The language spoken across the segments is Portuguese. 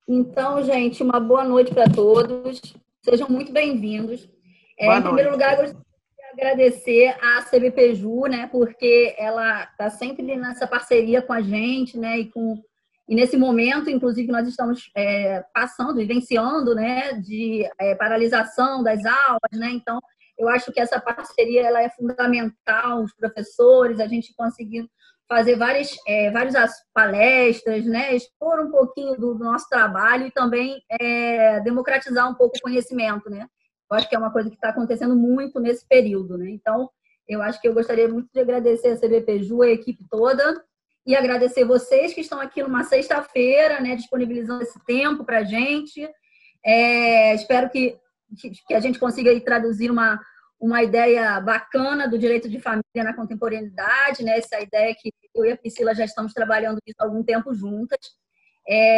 Então, gente, uma boa noite para todos. Sejam muito bem-vindos. Boa Em primeiro lugar, noite. eu gostaria de agradecer à CBPJU, né, porque ela está sempre nessa parceria com a gente, né, e nesse momento, inclusive, nós estamos passando, vivenciando, né, de paralisação das aulas, né, então eu acho que essa parceria ela é fundamental, os professores, a gente conseguir fazer várias palestras, né, expor um pouquinho do nosso trabalho e também democratizar um pouco o conhecimento, né? Eu acho que é uma coisa que está acontecendo muito nesse período, né? Então, eu acho que eu gostaria muito de agradecer a CBPJU, a equipe toda, e agradecer vocês que estão aqui numa sexta-feira, né, disponibilizando esse tempo para a gente. Espero que a gente consiga aí traduzir uma ideia bacana do direito de família na contemporaneidade, né? Essa ideia que eu e a Priscila já estamos trabalhando isso há algum tempo juntas.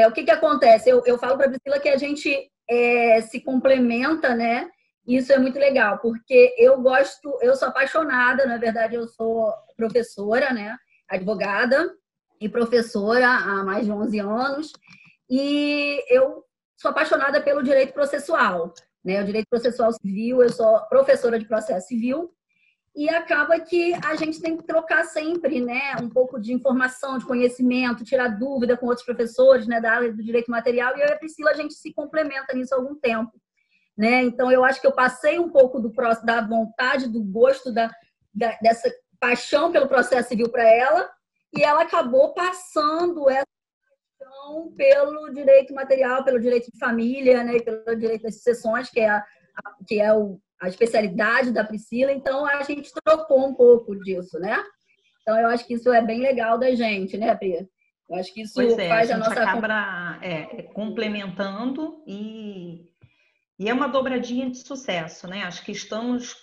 O que acontece? Eu falo para a Priscila que a gente se complementa, né? Isso é muito legal, porque eu sou apaixonada, na verdade, eu sou professora, né? Advogada e professora há mais de 11 anos, e eu sou apaixonada pelo direito processual, né? O direito processual civil, eu sou professora de processo civil, e acaba que a gente tem que trocar sempre, né, um pouco de informação, de conhecimento, tirar dúvida com outros professores, né, da área do direito material, e eu e a Priscila, a gente se complementa nisso há algum tempo, né? Então, eu acho que eu passei um pouco da vontade, do gosto, dessa paixão pelo processo civil para ela, e ela acabou passando essa paixão pelo direito material, pelo direito de família, né, e pelo direito das sucessões, que é a especialidade da Priscila, então a gente trocou um pouco disso, né? Então eu acho que isso é bem legal da gente, né, Pri? Eu acho que Pois isso é, a faz a gente nossa... acaba complementando e é uma dobradinha de sucesso, né? Acho que estamos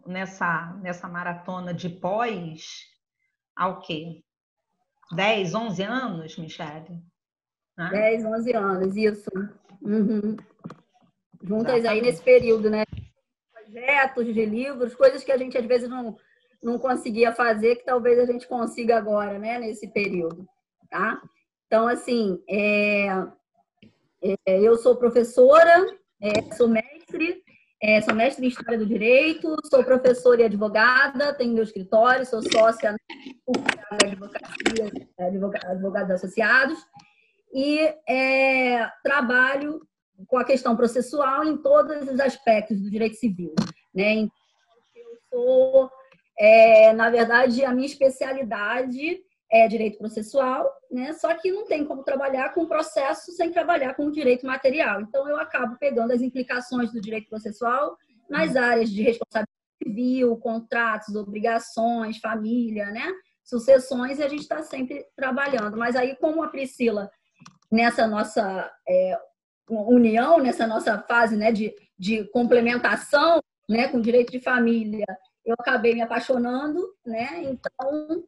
nessa maratona de pós há o quê? 10, 11 anos, Michele? Né? 10, 11 anos, isso. Uhum. Juntas aí nesse Exatamente. período, né? Projetos de livros, coisas que a gente às vezes não conseguia fazer, que talvez a gente consiga agora, né? Nesse período, tá? Então, assim, eu sou professora, sou mestre, sou mestre em História do Direito, sou professora e advogada, tenho meu escritório, sou sócia na Advocacia, Advogados Associados, e trabalho com a questão processual em todos os aspectos do direito civil, né? Então, eu sou, na verdade, a minha especialidade é direito processual, né? Só que não tem como trabalhar com processo sem trabalhar com o direito material. Então, eu acabo pegando as implicações do direito processual nas áreas de responsabilidade civil, contratos, obrigações, família, né? Sucessões, e a gente está sempre trabalhando. Mas aí, como a Priscila, nessa nossa união, nessa nossa fase, né, de complementação, né, com direito de família, eu acabei me apaixonando, né? Então,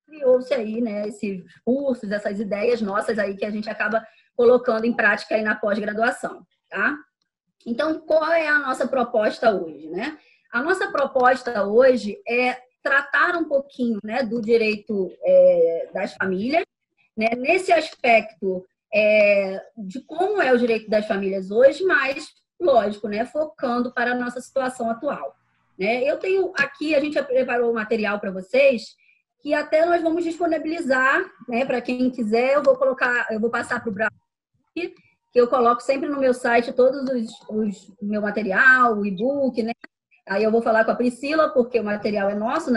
criou-se aí, né, esses cursos, essas ideias nossas aí que a gente acaba colocando em prática aí na pós-graduação, tá? Então, qual é a nossa proposta hoje, né? A nossa proposta hoje é tratar um pouquinho, né, do direito das famílias, né, nesse aspecto de como é o direito das famílias hoje, mas, lógico, né, focando para a nossa situação atual. Né? Eu tenho aqui, a gente preparou o material para vocês, que até nós vamos disponibilizar, né, para quem quiser, eu vou passar para o Brasil, que eu coloco sempre no meu site todos os meu material, o e-book, né? Aí eu vou falar com a Priscila, porque o material é nosso, né?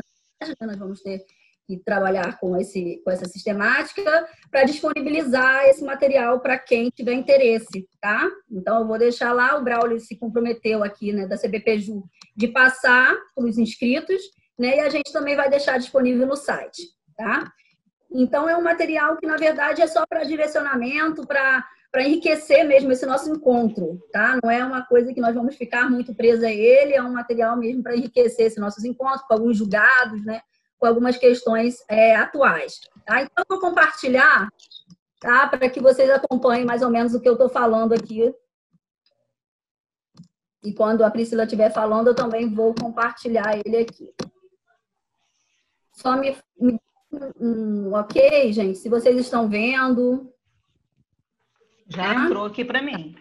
Nós vamos ter que trabalhar com essa sistemática para disponibilizar esse material para quem tiver interesse, tá? Então, eu vou deixar lá, o Braulio se comprometeu aqui, né, da CBPJU, de passar para os inscritos, né, e a gente também vai deixar disponível no site, tá? Então, é um material que, na verdade, é só para direcionamento, para enriquecer mesmo esse nosso encontro, tá? Não é uma coisa que nós vamos ficar muito presa a ele, é um material mesmo para enriquecer esses nossos encontros, com alguns julgados, né? Com algumas questões atuais. Tá? Então, eu vou compartilhar, tá? Para que vocês acompanhem mais ou menos o que eu estou falando aqui. E quando a Priscila estiver falando, eu também vou compartilhar ele aqui. Só me ok, gente? Se vocês estão vendo. Já entrou aqui para mim.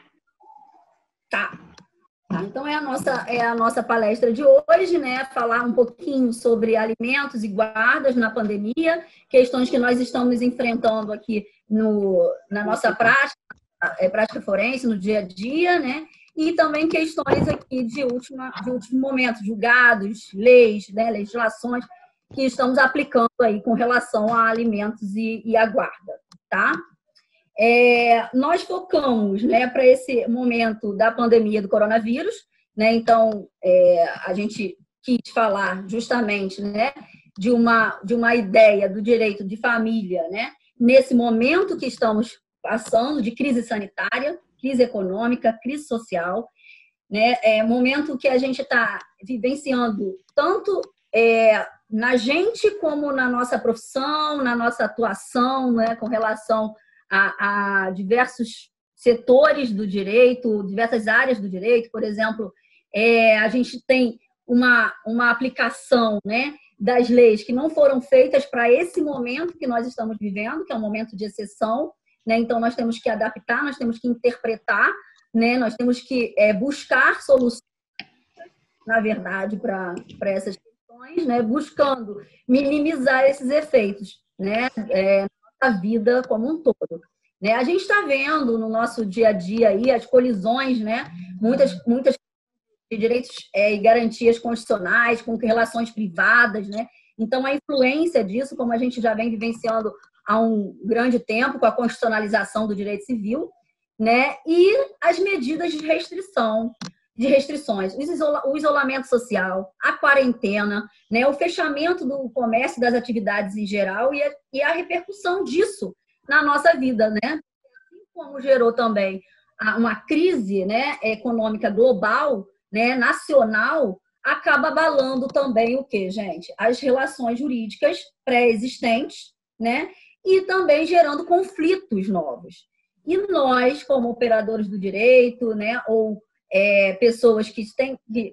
Tá. Então, é a nossa palestra de hoje, né? Falar um pouquinho sobre alimentos e guardas na pandemia, questões que nós estamos enfrentando aqui na nossa prática forense, no dia a dia, né? E também questões aqui de último momento, julgados, leis, né? Legislações que estamos aplicando aí com relação a alimentos e a guarda, tá? Nós focamos, né, para esse momento da pandemia do coronavírus, né? Então, a gente quis falar justamente, né, de uma ideia do direito de família, né, nesse momento que estamos passando de crise sanitária, crise econômica, crise social, né? Momento que a gente está vivenciando tanto na gente como na nossa profissão, na nossa atuação, né, com relação a diversos setores do direito, diversas áreas do direito. Por exemplo, a gente tem uma aplicação, né, das leis que não foram feitas para esse momento que nós estamos vivendo, que é um momento de exceção, né? Então, nós temos que adaptar, nós temos que interpretar, né? Nós temos que buscar soluções, na verdade, para essas questões, né? Buscando minimizar esses efeitos, né? A vida como um todo, né? A gente está vendo no nosso dia a dia aí as colisões, né? Muitas de direitos e garantias constitucionais com relações privadas, né? Então, a influência disso, como a gente já vem vivenciando há um grande tempo com a constitucionalização do direito civil, né? E as medidas de restrições, o isolamento social, a quarentena, né? O fechamento do comércio, das atividades em geral e a repercussão disso na nossa vida, né? Assim como gerou também uma crise, né, econômica global, né, nacional, acaba abalando também o quê, gente? As relações jurídicas pré-existentes, né? E também gerando conflitos novos. E nós, como operadores do direito, né, ou pessoas que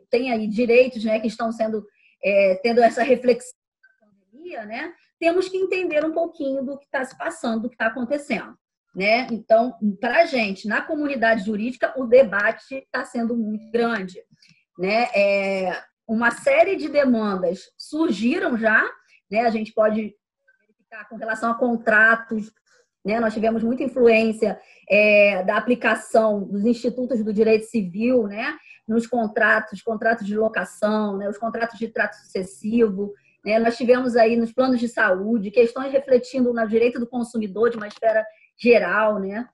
têm aí direitos, né, que estão tendo essa reflexão da pandemia, né, temos que entender um pouquinho do que está se passando, do que está acontecendo, né? Então, para a gente, na comunidade jurídica, o debate está sendo muito grande, né? Uma série de demandas surgiram já, né? A gente pode verificar com relação a contratos, né? Nós tivemos muita influência da aplicação dos institutos do direito civil, né? Nos contratos de locação, né? Os contratos de trato sucessivo, né? Nós tivemos aí nos planos de saúde questões refletindo no direito do consumidor de uma esfera geral, né?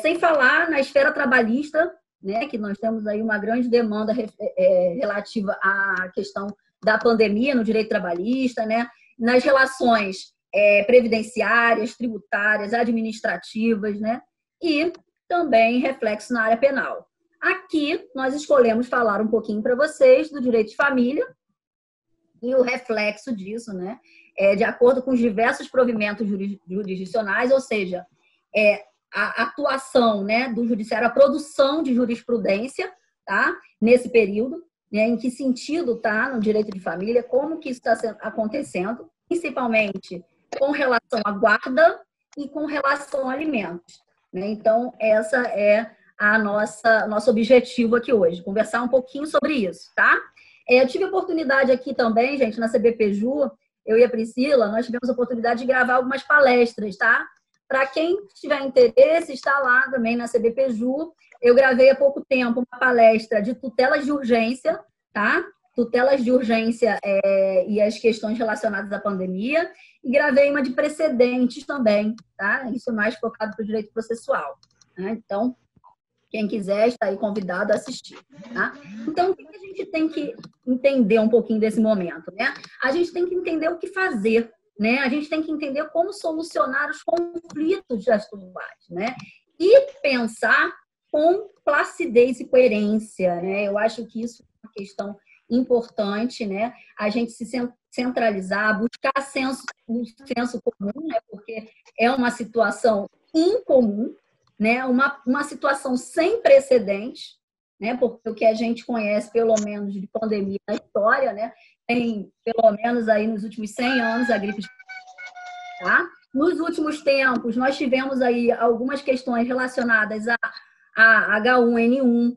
Sem falar na esfera trabalhista, né? Que nós temos aí uma grande demanda relativa à questão da pandemia no direito trabalhista, né? Nas relações previdenciárias, tributárias, administrativas, né? E também reflexo na área penal. Aqui nós escolhemos falar um pouquinho para vocês do direito de família e o reflexo disso, né? De acordo com os diversos provimentos jurisdicionais, ou seja, a atuação, né, do judiciário, a produção de jurisprudência, tá? Nesse período, né? Em que sentido está no direito de família, como que isso está acontecendo, principalmente com relação à guarda e com relação a alimentos, né? Então, essa é nosso objetivo aqui hoje, conversar um pouquinho sobre isso, tá? Eu tive oportunidade aqui também, gente, na CBPju, eu e a Priscila, nós tivemos a oportunidade de gravar algumas palestras, tá? Para quem tiver interesse, está lá também na CBPju. Eu gravei há pouco tempo uma palestra de tutelas de urgência, tá? Tutelas de urgência e as questões relacionadas à pandemia. E gravei uma de precedentes também, tá? Isso é mais focado para o direito processual, né? Então, quem quiser está aí convidado a assistir, tá? Então, o que a gente tem que entender um pouquinho desse momento, né? A gente tem que entender o que fazer, né? A gente tem que entender como solucionar os conflitos atuais, né? E pensar com placidez e coerência, né? Eu acho que isso é uma questão importante, né? A gente se centralizar, buscar um senso comum, né? Porque é uma situação incomum, né? Uma situação sem precedentes, né? Porque o que a gente conhece, pelo menos, de pandemia na história, né? Tem, pelo menos, aí nos últimos 100 anos, a gripe de... Tá? Nos últimos tempos, nós tivemos aí algumas questões relacionadas a H1N1,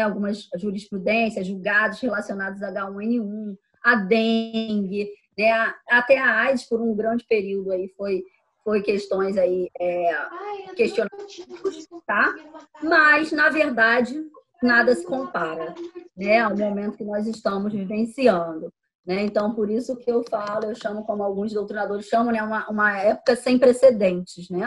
algumas jurisprudências, julgados relacionados a H1N1, a dengue, né? Até a AIDS por um grande período aí foi questões aí questionadas, tá? Mas, na verdade, nada se compara, né, ao momento que nós estamos vivenciando. Né? Então, por isso que eu chamo, como alguns doutrinadores chamam, né, uma época sem precedentes. Né?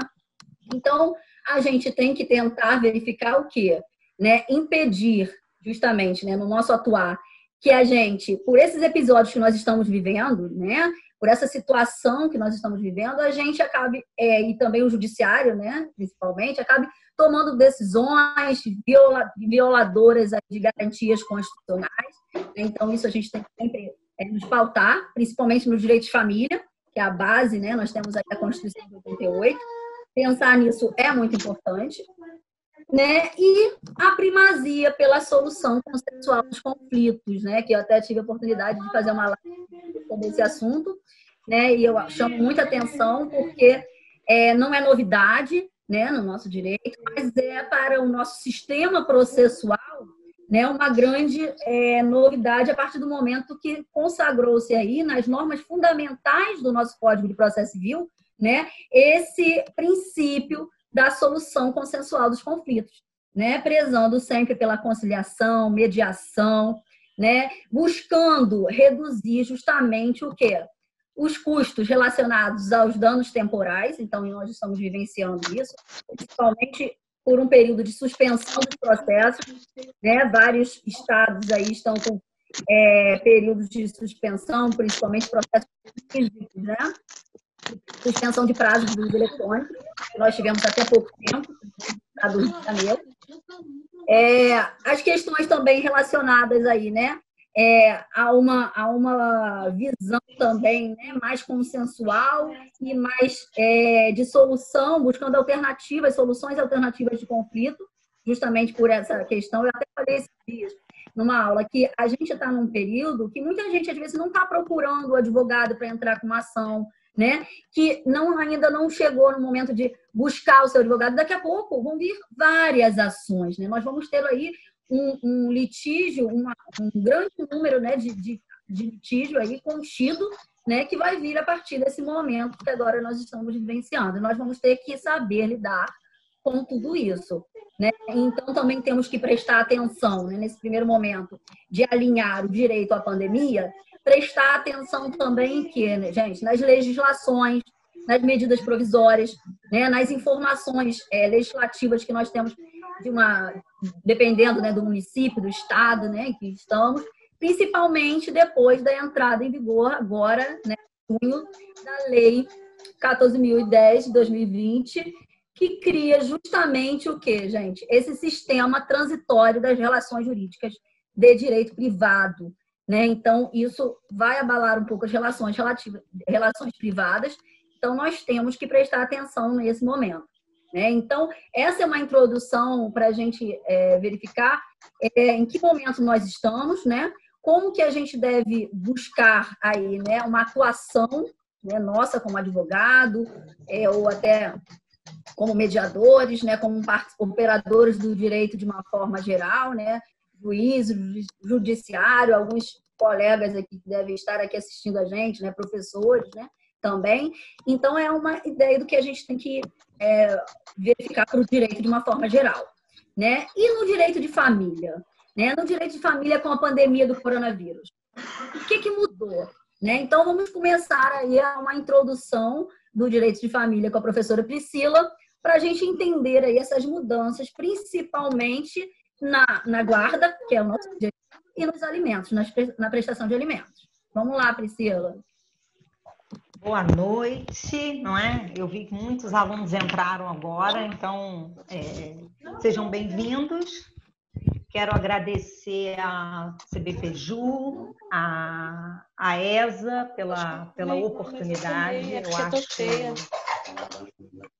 Então, a gente tem que tentar verificar o quê? Né? Impedir, justamente, né, no nosso atuar, que a gente, por esses episódios que nós estamos vivendo, né, por essa situação que nós estamos vivendo, a gente acabe, e também o judiciário, né, principalmente, acabe tomando decisões violadoras de garantias constitucionais. Então, isso a gente tem que sempre nos pautar, principalmente no direito de família, que é a base, né? Nós temos aí a Constituição de 88. Pensar nisso é muito importante. Né? E a primazia pela solução consensual dos conflitos, né? Que eu até tive a oportunidade de fazer uma live sobre esse assunto, né? E eu chamo muita atenção porque não é novidade, né, no nosso direito, mas é para o nosso sistema processual, né, uma grande novidade a partir do momento que consagrou-se aí nas normas fundamentais do nosso Código de Processo Civil, né, esse princípio da solução consensual dos conflitos, né, prezando sempre pela conciliação, mediação, né, buscando reduzir justamente o quê? Os custos relacionados aos danos temporais, então nós estamos vivenciando isso, principalmente por um período de suspensão dos processos, né? Vários estados aí estão com períodos de suspensão, principalmente processos físicos, né? Suspensão de prazos dos eletrônicos, que nós tivemos até pouco tempo, no estado do Rio de Janeiro. As questões também relacionadas aí, né? Há uma visão também, né, mais consensual e mais de solução, buscando soluções alternativas de conflito, justamente por essa questão. Eu até falei esses dias numa aula que a gente está num período que muita gente, às vezes, não está procurando o advogado para entrar com uma ação, né? Que ainda não chegou no momento de buscar o seu advogado. Daqui a pouco vão vir várias ações, né? Nós vamos ter aí um litígio, um grande número, né, de litígio aí contido, né, que vai vir a partir desse momento que agora nós estamos vivenciando. Nós vamos ter que saber lidar com tudo isso. Né? Então, também temos que prestar atenção, né, nesse primeiro momento de alinhar o direito à pandemia, prestar atenção também que, né, gente, nas legislações, nas medidas provisórias, né, nas informações legislativas que nós temos dependendo, né, do município, do estado, né, que estamos, principalmente depois da entrada em vigor agora, né, em junho, da Lei 14.010 de 2020, que cria justamente o quê, gente? Esse sistema transitório das relações jurídicas de direito privado, né? Então, isso vai abalar um pouco as relações privadas. Então, nós temos que prestar atenção nesse momento. Né? Então, essa é uma introdução para a gente verificar em que momento nós estamos, né? Como que a gente deve buscar aí, né, uma atuação, né, nossa como advogado, ou até como mediadores, né, como operadores do direito de uma forma geral, né, juiz, judiciário, alguns colegas aqui que devem estar aqui assistindo a gente, né, professores, né, também. Então, é uma ideia do que a gente tem que verificar para o direito de uma forma geral. Né? E no direito de família? Né? No direito de família com a pandemia do coronavírus. O que mudou? Né? Então, vamos começar aí uma introdução do direito de família com a professora Priscila, para a gente entender aí essas mudanças, principalmente na guarda, que é o nosso direito, e nos alimentos, na prestação de alimentos. Vamos lá, Priscila. Boa noite, não é? Eu vi que muitos alunos entraram agora, então sejam bem-vindos. Quero agradecer a CBPJU, a ESA pela oportunidade.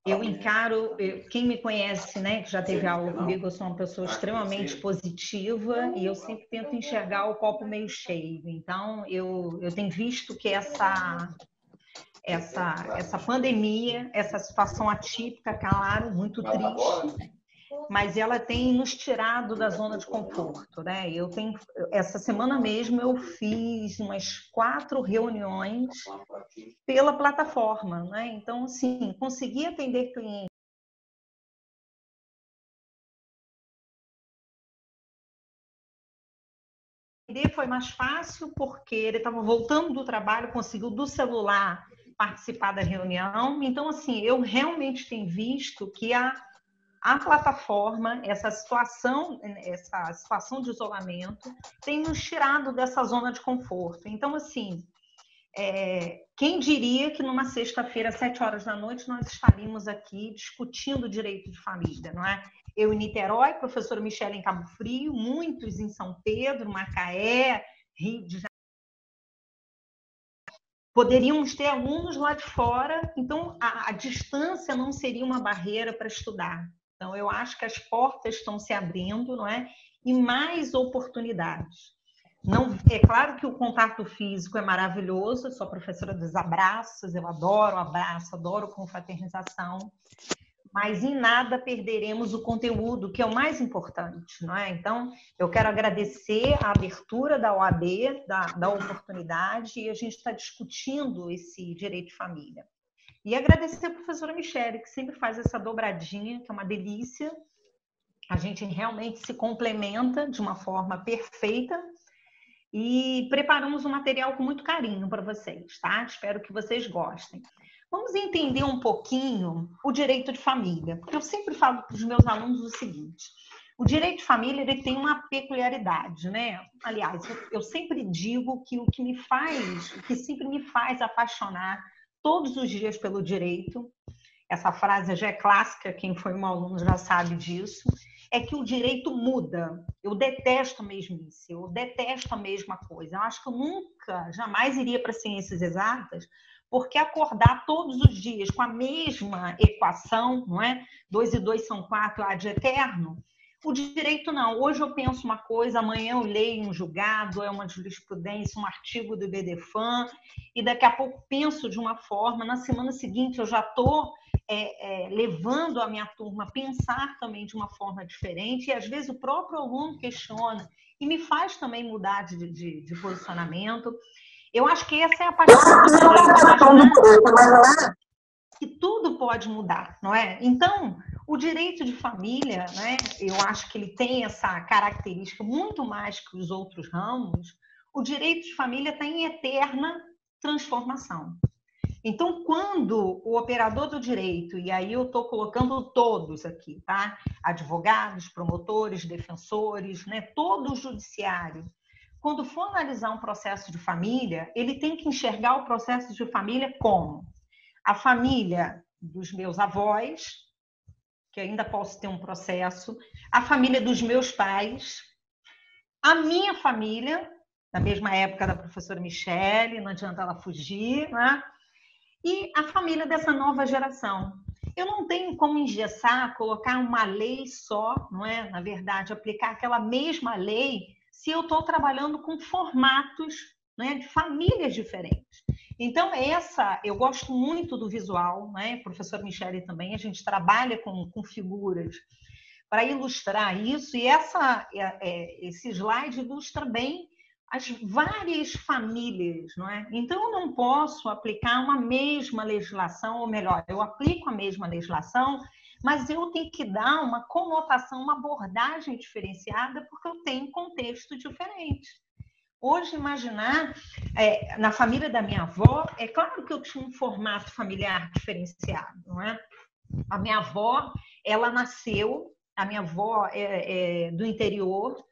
Eu encaro, quem me conhece, né, que já teve aula comigo, eu sou uma pessoa extremamente positiva e eu sempre tento enxergar o copo meio cheio. Então, eu tenho visto que essa pandemia, essa situação atípica, claro, muito triste, mas ela tem nos tirado da zona de conforto, né? Essa semana mesmo eu fiz umas 4 reuniões pela plataforma, né? Então, assim, consegui atender clientes. Foi mais fácil porque ele estava voltando do trabalho, conseguiu do celular participar da reunião. Então, assim, eu realmente tenho visto que a plataforma, essa situação de isolamento, tem nos tirado dessa zona de conforto. Então, assim, quem diria que numa sexta-feira, às 7 horas da noite, nós estaríamos aqui discutindo o direito de família, não é? Eu em Niterói, professora Michele em Cabo Frio, muitos em São Pedro, Macaé, Rio de Janeiro. Poderíamos ter alunos lá de fora, então a distância não seria uma barreira para estudar. Então, eu acho que as portas estão se abrindo, não é? E mais oportunidades. Não, é claro que o contato físico é maravilhoso, eu sou professora dos abraços, eu adoro abraço, adoro confraternização, mas em nada perderemos o conteúdo, que é o mais importante, não é? Então, eu quero agradecer a abertura da OAB, da oportunidade, e a gente está discutindo esse direito de família. E agradecer a professora Michele, que sempre faz essa dobradinha, que é uma delícia. A gente realmente se complementa de uma forma perfeita e preparamos um material com muito carinho para vocês, tá? Espero que vocês gostem. Vamos entender um pouquinho o direito de família, porque eu sempre falo para os meus alunos o seguinte: o direito de família ele tem uma peculiaridade, né? Aliás, eu sempre digo que o que sempre me faz apaixonar todos os dias pelo direito, essa frase já é clássica, quem foi um aluno já sabe disso, é que o direito muda. Eu detesto a mesmice, eu detesto a mesma coisa. Eu acho que eu nunca, jamais iria para ciências exatas, porque acordar todos os dias com a mesma equação, não é? 2 e 2 são 4, ad eterno. O direito não. Hoje eu penso uma coisa, amanhã eu leio um julgado, é uma jurisprudência, um artigo do IBDFAN, e daqui a pouco penso de uma forma, na semana seguinte eu já estou levando a minha turma a pensar também de uma forma diferente, e às vezes o próprio aluno questiona e me faz também mudar de posicionamento. Eu acho que essa é a paixão do direito, que tudo pode mudar, não é? Então, o direito de família, né, eu acho que ele tem essa característica muito mais que os outros ramos. O direito de família está em eterna transformação. Então, quando o operador do direito, e aí eu estou colocando todos aqui, tá? Advogados, promotores, defensores, né? Todo o judiciário, quando for analisar um processo de família, ele tem que enxergar o processo de família como a família dos meus avós, que ainda posso ter um processo, a família dos meus pais, a minha família, na mesma época da professora Michele, não adianta ela fugir, né? E a família dessa nova geração. Eu não tenho como engessar, colocar uma lei só, não é? Na verdade, aplicar aquela mesma lei se eu estou trabalhando com formatos, né, de famílias diferentes. Então, eu gosto muito do visual, né? Professor Michele também, a gente trabalha com figuras para ilustrar isso, e esse slide ilustra bem as várias famílias, não é? Então, eu não posso aplicar uma mesma legislação, ou melhor, eu aplico a mesma legislação, mas eu tenho que dar uma conotação, uma abordagem diferenciada, porque eu tenho um contexto diferente. Hoje, imaginar, na família da minha avó, é claro que eu tinha um formato familiar diferenciado, não é? A minha avó, ela nasceu, a minha avó é do interior,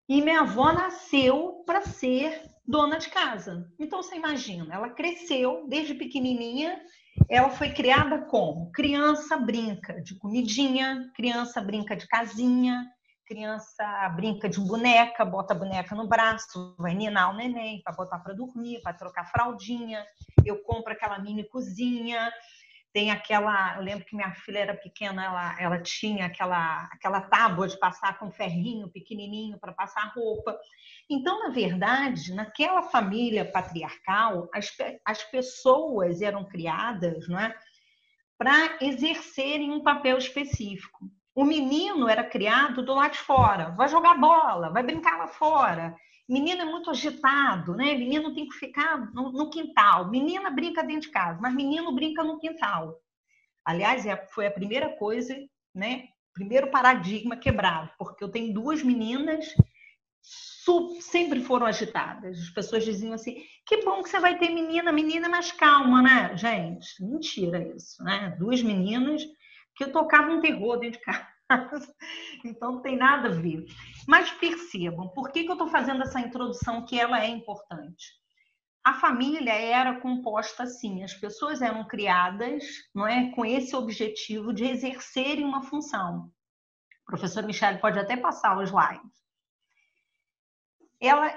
e minha avó nasceu para ser dona de casa. Então, você imagina, ela cresceu desde pequenininha, ela foi criada como? Criança brinca de comidinha, criança brinca de casinha, criança brinca de boneca, bota a boneca no braço, vai ninar o neném, vai botar para dormir, vai trocar fraldinha, eu compro aquela mini cozinha. tem aquela... Eu lembro que minha filha era pequena, ela tinha aquela tábua de passar com ferrinho pequenininho para passar roupa. Então, na verdade, naquela família patriarcal, as pessoas eram criadas, não é, para exercerem um papel específico. O menino era criado do lado de fora, vai jogar bola, vai brincar lá fora. Menino é muito agitado, né? Menino tem que ficar no quintal. Menina brinca dentro de casa, mas menino brinca no quintal. Aliás, foi a primeira coisa, né? Primeiro paradigma quebrado, porque eu tenho 2 meninas sempre foram agitadas. As pessoas diziam assim, que bom que você vai ter menina mais calma, né? Gente, mentira isso, né? 2 meninas que tocavam terror dentro de casa. Então, não tem nada a ver. Mas percebam, por que eu estou fazendo essa introdução que ela é importante? A família era composta assim, as pessoas eram criadas, não é, com esse objetivo de exercerem uma função. O professor Michele pode até passar o slide.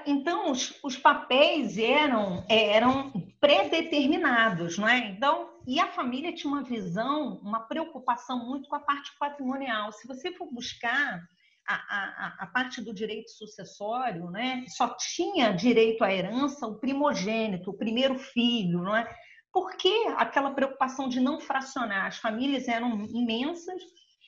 Então, os papéis eram pré-determinados, não é? Então, e a família tinha uma visão, uma preocupação muito com a parte patrimonial. Se você for buscar a parte do direito sucessório, né, só tinha direito à herança o primogênito, o primeiro filho, não é? Por que aquela preocupação de não fracionar? As famílias eram imensas.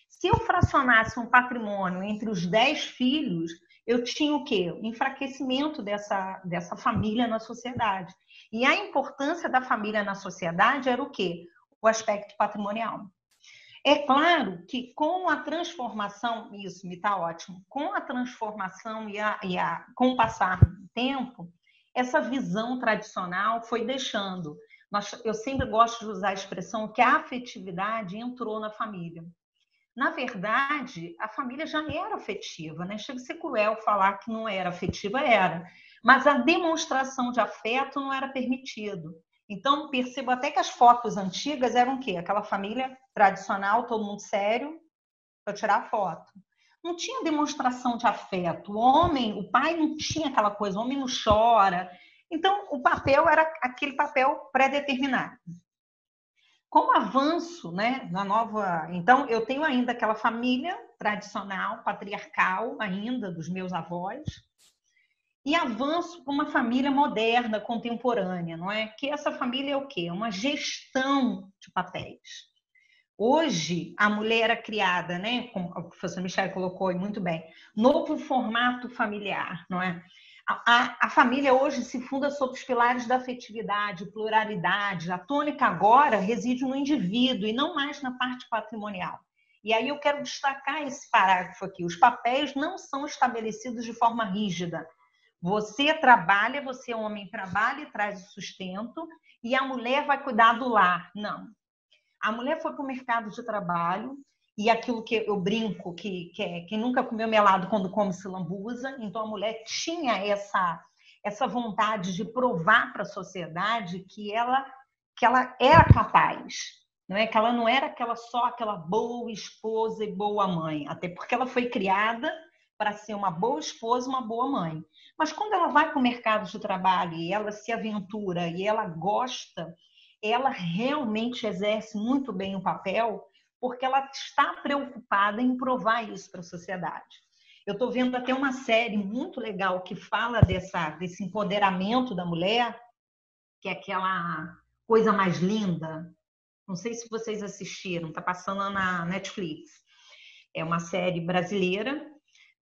Se eu fracionasse um patrimônio entre os 10 filhos, eu tinha o quê? O enfraquecimento dessa família na sociedade. E a importância da família na sociedade era o quê? O aspecto patrimonial. É claro que com a transformação, isso me está ótimo, com a transformação com o passar do tempo, essa visão tradicional foi deixando. Eu sempre gosto de usar a expressão que a afetividade entrou na família. Na verdade, a família já era afetiva, né? Chega a ser cruel falar que não era afetiva, era. Mas a demonstração de afeto não era permitido. Então, percebo até que as fotos antigas eram o quê? Aquela família tradicional, todo mundo sério, para tirar foto. Não tinha demonstração de afeto. O homem, o pai não tinha aquela coisa, o homem não chora. Então, o papel era aquele papel pré-determinado. Com o avanço, né, na nova... Então, eu tenho ainda aquela família tradicional, patriarcal, ainda, dos meus avós, e avanço para uma família moderna, contemporânea, não é? Que essa família é o quê? Uma gestão de papéis. Hoje, a mulher é criada, né, como o professor Michele colocou muito bem, novo formato familiar, não é? A família hoje se funda sobre os pilares da afetividade, pluralidade. A tônica agora reside no indivíduo e não mais na parte patrimonial. E aí eu quero destacar esse parágrafo aqui. Os papéis não são estabelecidos de forma rígida. Você trabalha, você, homem, trabalha e traz o sustento, e a mulher vai cuidar do lar. Não. A mulher foi para o mercado de trabalho, e aquilo que eu brinco, que quem nunca comeu melado quando come se lambuza, então a mulher tinha essa vontade de provar para a sociedade que ela era capaz, não é? Que ela não era só aquela boa esposa e boa mãe, até porque ela foi criada para ser uma boa esposa, uma boa mãe. Mas quando ela vai para o mercado de trabalho e ela se aventura e ela gosta, ela realmente exerce muito bem o papel, porque ela está preocupada em provar isso para a sociedade. Eu estou vendo até uma série muito legal que fala desse empoderamento da mulher, que é aquela Coisa Mais Linda. Não sei se vocês assistiram, está passando na Netflix. É uma série brasileira,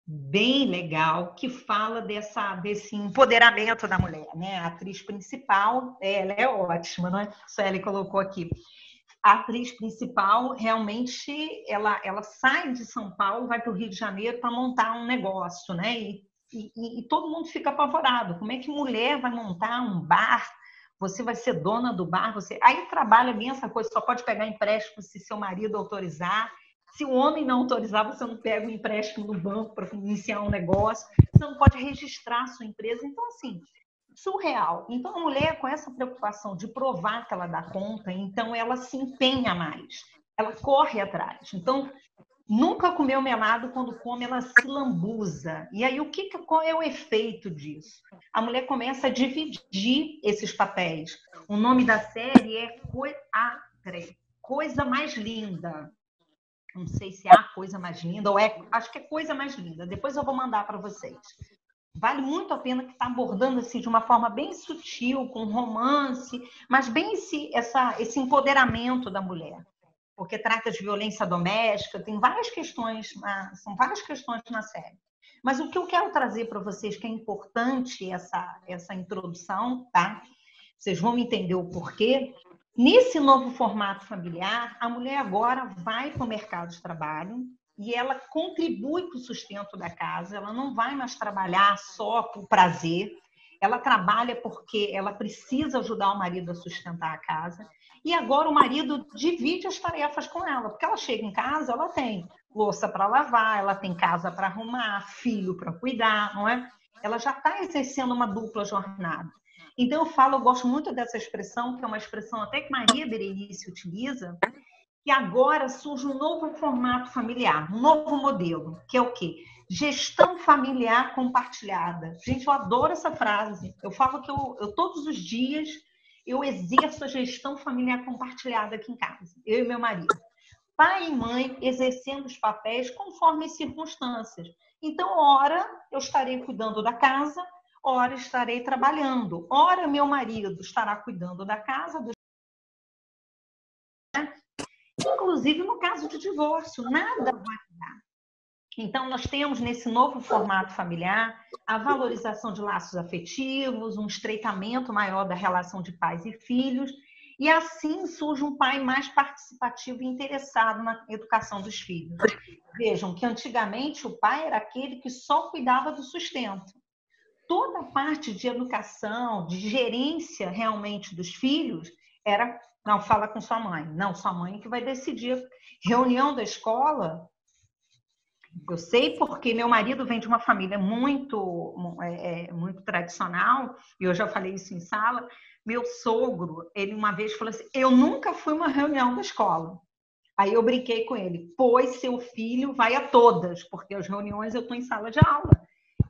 bem legal, que fala desse empoderamento da mulher, né? A atriz principal, ela é ótima, não é? A Sueli colocou aqui. A atriz principal, realmente, ela sai de São Paulo, vai para o Rio de Janeiro para montar um negócio, né? E todo mundo fica apavorado. Como é que mulher vai montar um bar? Você vai ser dona do bar? Aí trabalha bem essa coisa, só pode pegar empréstimo se seu marido autorizar. Se o homem não autorizar, você não pega um empréstimo no banco para iniciar um negócio. Você não pode registrar a sua empresa. Então, assim, surreal. Então, a mulher, com essa preocupação de provar que ela dá conta, então ela se empenha mais. Ela corre atrás. Então, nunca comeu melado, quando come, ela se lambuza. E aí, qual é o efeito disso? A mulher começa a dividir esses papéis. O nome da série é coisa mais linda. Não sei se é a coisa mais linda ou acho que é coisa mais linda. Depois eu vou mandar para vocês. Vale muito a pena, que está abordando assim de uma forma bem sutil, com romance, mas bem esse empoderamento da mulher, porque trata de violência doméstica, tem várias questões, são várias questões na série. Mas o que eu quero trazer para vocês, que é importante essa introdução, tá? Vocês vão entender o porquê. Nesse novo formato familiar, a mulher agora vai para o mercado de trabalho e ela contribui para o sustento da casa, ela não vai mais trabalhar só por prazer, ela trabalha porque ela precisa ajudar o marido a sustentar a casa, e agora o marido divide as tarefas com ela, porque ela chega em casa, ela tem louça para lavar, ela tem casa para arrumar, filho para cuidar, não é? Ela já está exercendo uma dupla jornada. Então, eu gosto muito dessa expressão, que é uma expressão até que Maria Berenice utiliza, que agora surge um novo formato familiar, um novo modelo, que é o quê? Gestão familiar compartilhada. Gente, eu adoro essa frase. Eu falo que eu todos os dias eu exerço a gestão familiar compartilhada aqui em casa, eu e meu marido. Pai e mãe exercendo os papéis conforme as circunstâncias. Então, ora eu estarei cuidando da casa, ora estarei trabalhando, ora meu marido estará cuidando da casa, inclusive no caso de divórcio, nada vai mudar. Então, nós temos nesse novo formato familiar a valorização de laços afetivos, um estreitamento maior da relação de pais e filhos, e assim surge um pai mais participativo e interessado na educação dos filhos. Vejam que antigamente o pai era aquele que só cuidava do sustento. Toda a parte de educação, de gerência realmente dos filhos, era, não, fala com sua mãe. Não, sua mãe que vai decidir. Reunião da escola, eu sei porque meu marido vem de uma família muito tradicional, e eu já falei isso em sala. Meu sogro, ele uma vez falou assim, eu nunca fui a uma reunião da escola. Aí eu brinquei com ele, pois seu filho vai a todas, porque as reuniões eu estou em sala de aula.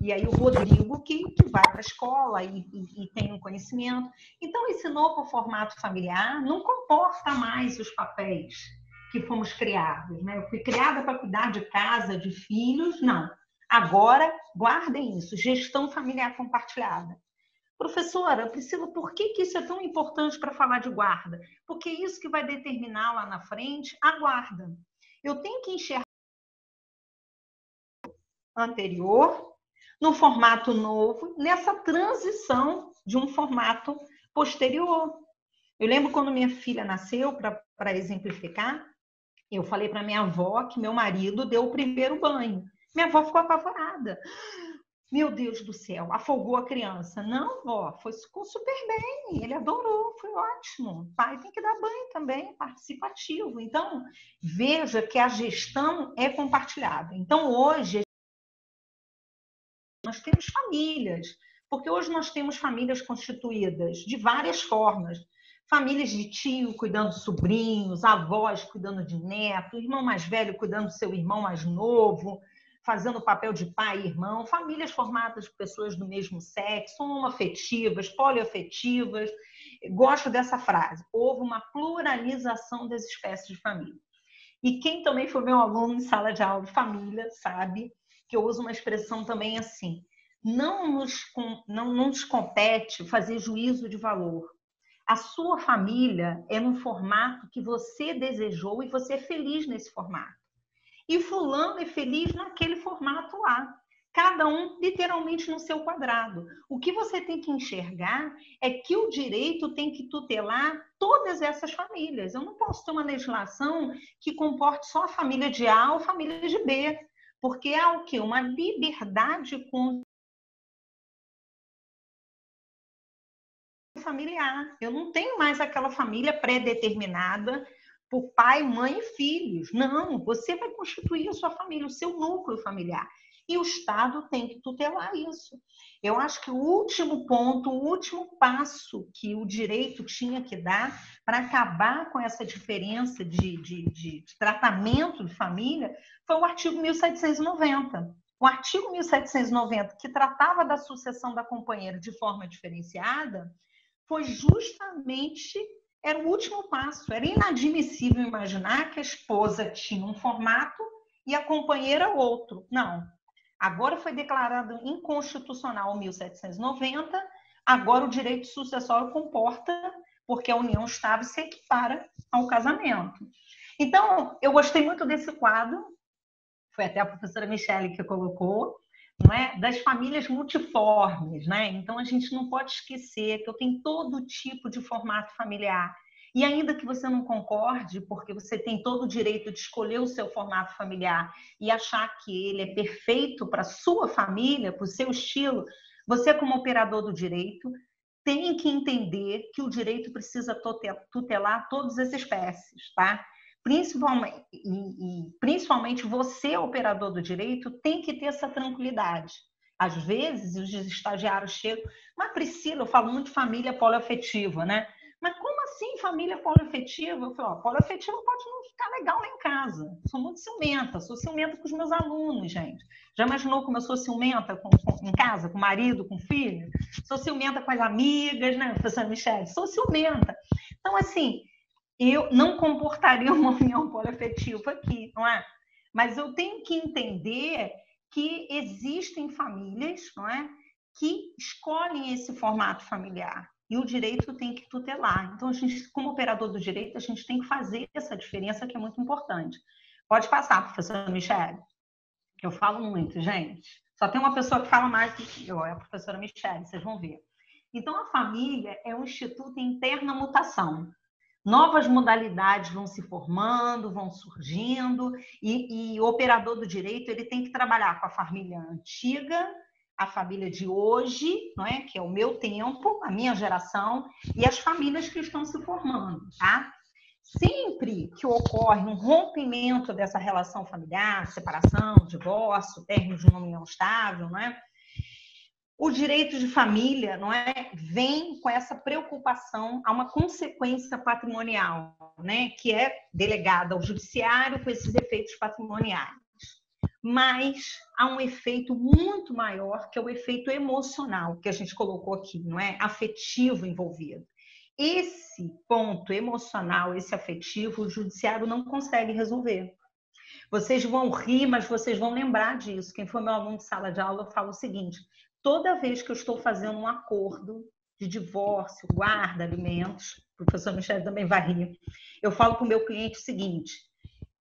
E aí o Rodrigo que vai para a escola e tem um conhecimento. Então, esse novo formato familiar não comporta mais os papéis que fomos criados, né? Eu fui criada para cuidar de casa, de filhos, não. Agora, guardem isso, gestão familiar compartilhada. Professora, Priscila, por que isso é tão importante para falar de guarda? Porque é isso que vai determinar lá na frente a guarda. Eu tenho que enxergar anterior, no formato novo, nessa transição de um formato posterior. Eu lembro quando minha filha nasceu, para exemplificar, eu falei para minha avó que meu marido deu o primeiro banho. Minha avó ficou apavorada. Meu Deus do céu, afogou a criança. Não, vó, ficou super bem, ele adorou, foi ótimo. O pai tem que dar banho também, participativo. Então, veja que a gestão é compartilhada. Então, hoje, nós temos famílias, porque hoje nós temos famílias constituídas de várias formas. Famílias de tio cuidando de sobrinhos, avós cuidando de neto, irmão mais velho cuidando do seu irmão mais novo, fazendo o papel de pai e irmão, famílias formadas por pessoas do mesmo sexo, homoafetivas, poliafetivas. Gosto dessa frase. Houve uma pluralização das espécies de família. E quem também foi meu aluno em sala de aula de família sabe que eu uso uma expressão também assim: não nos compete fazer juízo de valor. A sua família é num formato que você desejou e você é feliz nesse formato. E fulano é feliz naquele formato lá. Cada um literalmente no seu quadrado. O que você tem que enxergar é que o direito tem que tutelar todas essas famílias. Eu não posso ter uma legislação que comporte só a família de A ou a família de B, porque há o quê? Uma liberdade familiar. Eu não tenho mais aquela família pré-determinada por pai, mãe e filhos. Não, você vai constituir a sua família, o seu núcleo familiar. E o Estado tem que tutelar isso. Eu acho que o último ponto, o último passo que o direito tinha que dar para acabar com essa diferença de tratamento de família foi o artigo 1790. O artigo 1790, que tratava da sucessão da companheira de forma diferenciada, foi justamente era o último passo. Era inadmissível imaginar que a esposa tinha um formato e a companheira outro. Não. Agora foi declarado inconstitucional 1790, agora o direito sucessório comporta, porque a união estável se equipara ao casamento. Então, eu gostei muito desse quadro, foi até a professora Michele que colocou, não é? Das famílias multiformes, né? Então, a gente não pode esquecer que eu tenho todo tipo de formato familiar. E ainda que você não concorde, porque você tem todo o direito de escolher o seu formato familiar e achar que ele é perfeito para a sua família, para o seu estilo, você, como operador do direito, tem que entender que o direito precisa tutelar todas as espécies, tá? Principalmente você, operador do direito, tem que ter essa tranquilidade. Às vezes, os estagiários chegam, mas Priscila, eu falo muito de família poliafetiva, né? Mas como assim família poliafetiva? Eu falo, poliafetiva pode não ficar legal lá em casa. Sou muito ciumenta, sou ciumenta com os meus alunos, gente. Já imaginou como eu sou ciumenta em casa, com o marido, com o filho? Sou ciumenta com as amigas, né, professora Michele? Sou ciumenta. Então, assim, eu não comportaria uma união poliafetiva aqui, não é? Mas eu tenho que entender que existem famílias, não é, que escolhem esse formato familiar e o direito tem que tutelar. Então, a gente, como operador do direito, a gente tem que fazer essa diferença que é muito importante. Pode passar, professora Michele, que eu falo muito, gente. Só tem uma pessoa que fala mais do que eu, é a professora Michele, vocês vão ver. Então, a família é um instituto em eterna mutação. Novas modalidades vão se formando, vão surgindo, e o operador do direito ele tem que trabalhar com a família antiga, a família de hoje, não é? Que é o meu tempo, a minha geração, e as famílias que estão se formando, tá? Sempre que ocorre um rompimento dessa relação familiar, separação, divórcio, término de uma união estável, não é? O direito de família, não é, vem com essa preocupação a uma consequência patrimonial, né, que é delegada ao judiciário com esses efeitos patrimoniais. Mas há um efeito muito maior, que é o efeito emocional, que a gente colocou aqui, não é? Afetivo envolvido. Esse ponto emocional, esse afetivo, o judiciário não consegue resolver. Vocês vão rir, mas vocês vão lembrar disso. Quem for meu aluno de sala de aula, eu falo o seguinte: toda vez que eu estou fazendo um acordo de divórcio, guarda, alimentos, o professor Michele também vai rir, eu falo para o meu cliente o seguinte: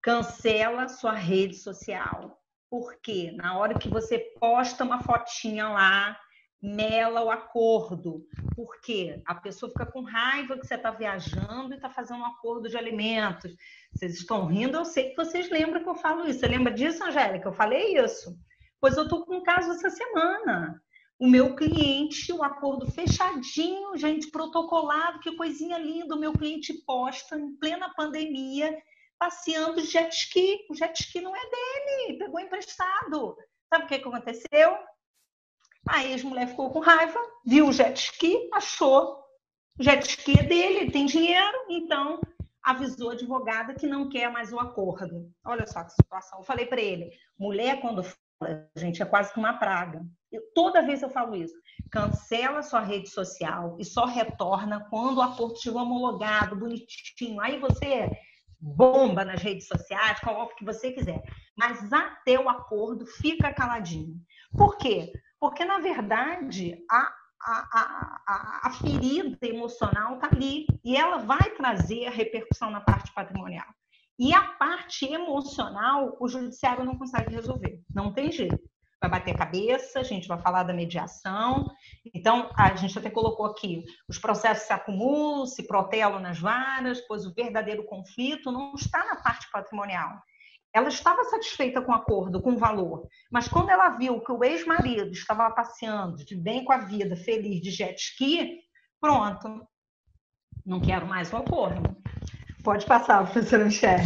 cancela sua rede social. Porque na hora que você posta uma fotinha lá, mela o acordo. Porque a pessoa fica com raiva que você está viajando e está fazendo um acordo de alimentos. Vocês estão rindo, eu sei que vocês lembram que eu falo isso. Você lembra disso, Angélica? Eu falei isso. Pois eu estou com um caso essa semana. O meu cliente, o acordo fechadinho, gente, protocolado, que coisinha linda. O meu cliente posta em plena pandemia, passeando de jet ski. O jet ski não é dele, pegou emprestado. Sabe o que aconteceu? A ex-mulher ficou com raiva, viu o jet ski, achou o jet ski é dele, ele tem dinheiro, então avisou a advogada que não quer mais o acordo. Olha só que situação. Eu falei para ele, mulher quando fala, gente, é quase que uma praga. Toda vez eu falo isso. Cancela sua rede social e só retorna quando o acordo estiver homologado, bonitinho. Aí você bomba nas redes sociais, coloca o que você quiser. Mas até o acordo fica caladinho. Por quê? Porque, na verdade, a ferida emocional está ali e ela vai trazer a repercussão na parte patrimonial. E a parte emocional, o judiciário não consegue resolver. Não tem jeito. Vai bater cabeça, a gente vai falar da mediação. Então, a gente até colocou aqui, os processos se acumulam, se protelam nas varas, pois o verdadeiro conflito não está na parte patrimonial. Ela estava satisfeita com o acordo, com o valor, mas quando ela viu que o ex-marido estava passeando de bem com a vida, feliz de jet ski, pronto, não quero mais o acordo. Pode passar, professora Michele.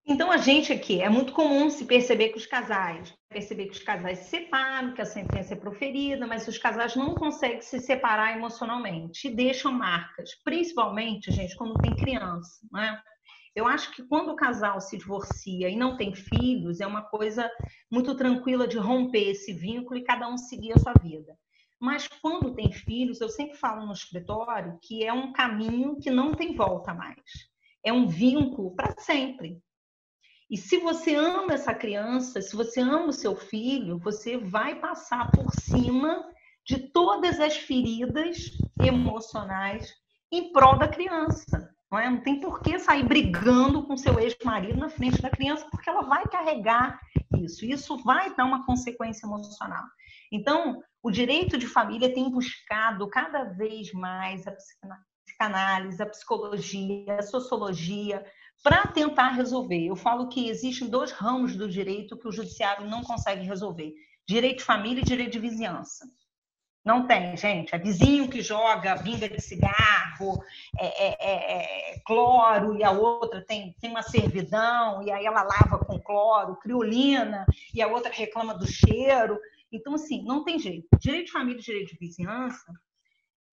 Então, a gente aqui, é muito comum se perceber que os casais se separam, que a sentença é proferida, mas os casais não conseguem se separar emocionalmente e deixam marcas, principalmente, gente, quando tem criança, né? Eu acho que quando o casal se divorcia e não tem filhos, é uma coisa muito tranquila de romper esse vínculo e cada um seguir a sua vida. Mas quando tem filhos, eu sempre falo no escritório que é um caminho que não tem volta mais. É um vínculo para sempre. E se você ama essa criança, se você ama o seu filho, você vai passar por cima de todas as feridas emocionais em prol da criança. Não é? Não tem por que sair brigando com seu ex-marido na frente da criança, porque ela vai carregar isso. Isso vai dar uma consequência emocional. Então, o direito de família tem buscado cada vez mais a psicanálise, a psicologia, a sociologia, para tentar resolver. Eu falo que existem 2 ramos do direito que o judiciário não consegue resolver: direito de família e direito de vizinhança. Não tem, gente. É vizinho que joga pinga de cigarro, cloro, e a outra tem uma servidão, e aí ela lava com cloro, criolina, e a outra reclama do cheiro. Então, assim, não tem jeito. Direito de família e direito de vizinhança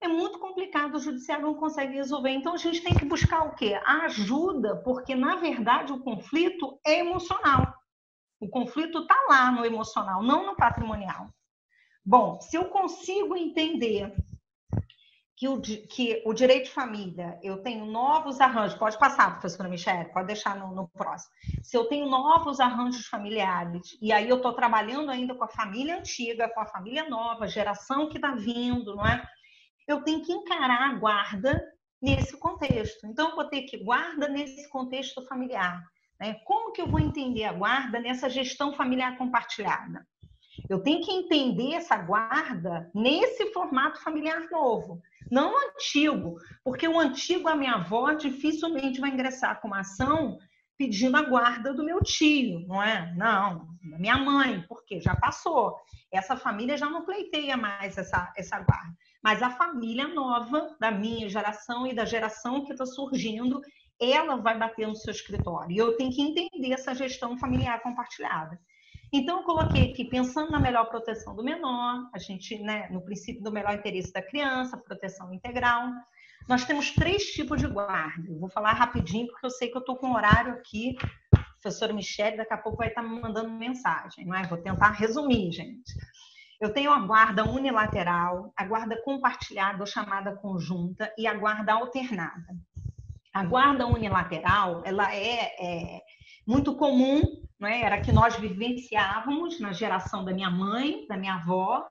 é muito complicado, o judiciário não consegue resolver. Então, a gente tem que buscar o quê? A ajuda, porque, na verdade, o conflito é emocional. O conflito está lá no emocional, não no patrimonial. Bom, se eu consigo entender que o direito de família, eu tenho novos arranjos, pode passar, professora Michele, pode deixar no próximo. Se eu tenho novos arranjos familiares, e aí eu estou trabalhando ainda com a família antiga, com a família nova, a geração que está vindo, não é? Eu tenho que encarar a guarda nesse contexto. Então, eu vou ter que guarda nesse contexto familiar. Né? Como que eu vou entender a guarda nessa gestão familiar compartilhada? Eu tenho que entender essa guarda nesse formato familiar novo, não antigo, porque o antigo, a minha avó dificilmente vai ingressar com uma ação pedindo a guarda do meu tio, não é? Não, da minha mãe, porque já passou. Essa família já não pleiteia mais essa guarda. Mas a família nova, da minha geração e da geração que está surgindo, ela vai bater no seu escritório. E eu tenho que entender essa gestão familiar compartilhada. Então, eu coloquei aqui, pensando na melhor proteção do menor, a gente, né, no princípio do melhor interesse da criança, proteção integral. Nós temos 3 tipos de guarda. Eu vou falar rapidinho, porque eu sei que eu estou com horário aqui. Professora Michele, daqui a pouco vai estar me mandando mensagem, não é? Vou tentar resumir, gente. Eu tenho a guarda unilateral, a guarda compartilhada ou chamada conjunta e a guarda alternada. A guarda unilateral, ela é muito comum, não é? Era que nós vivenciávamos na geração da minha mãe, da minha avó.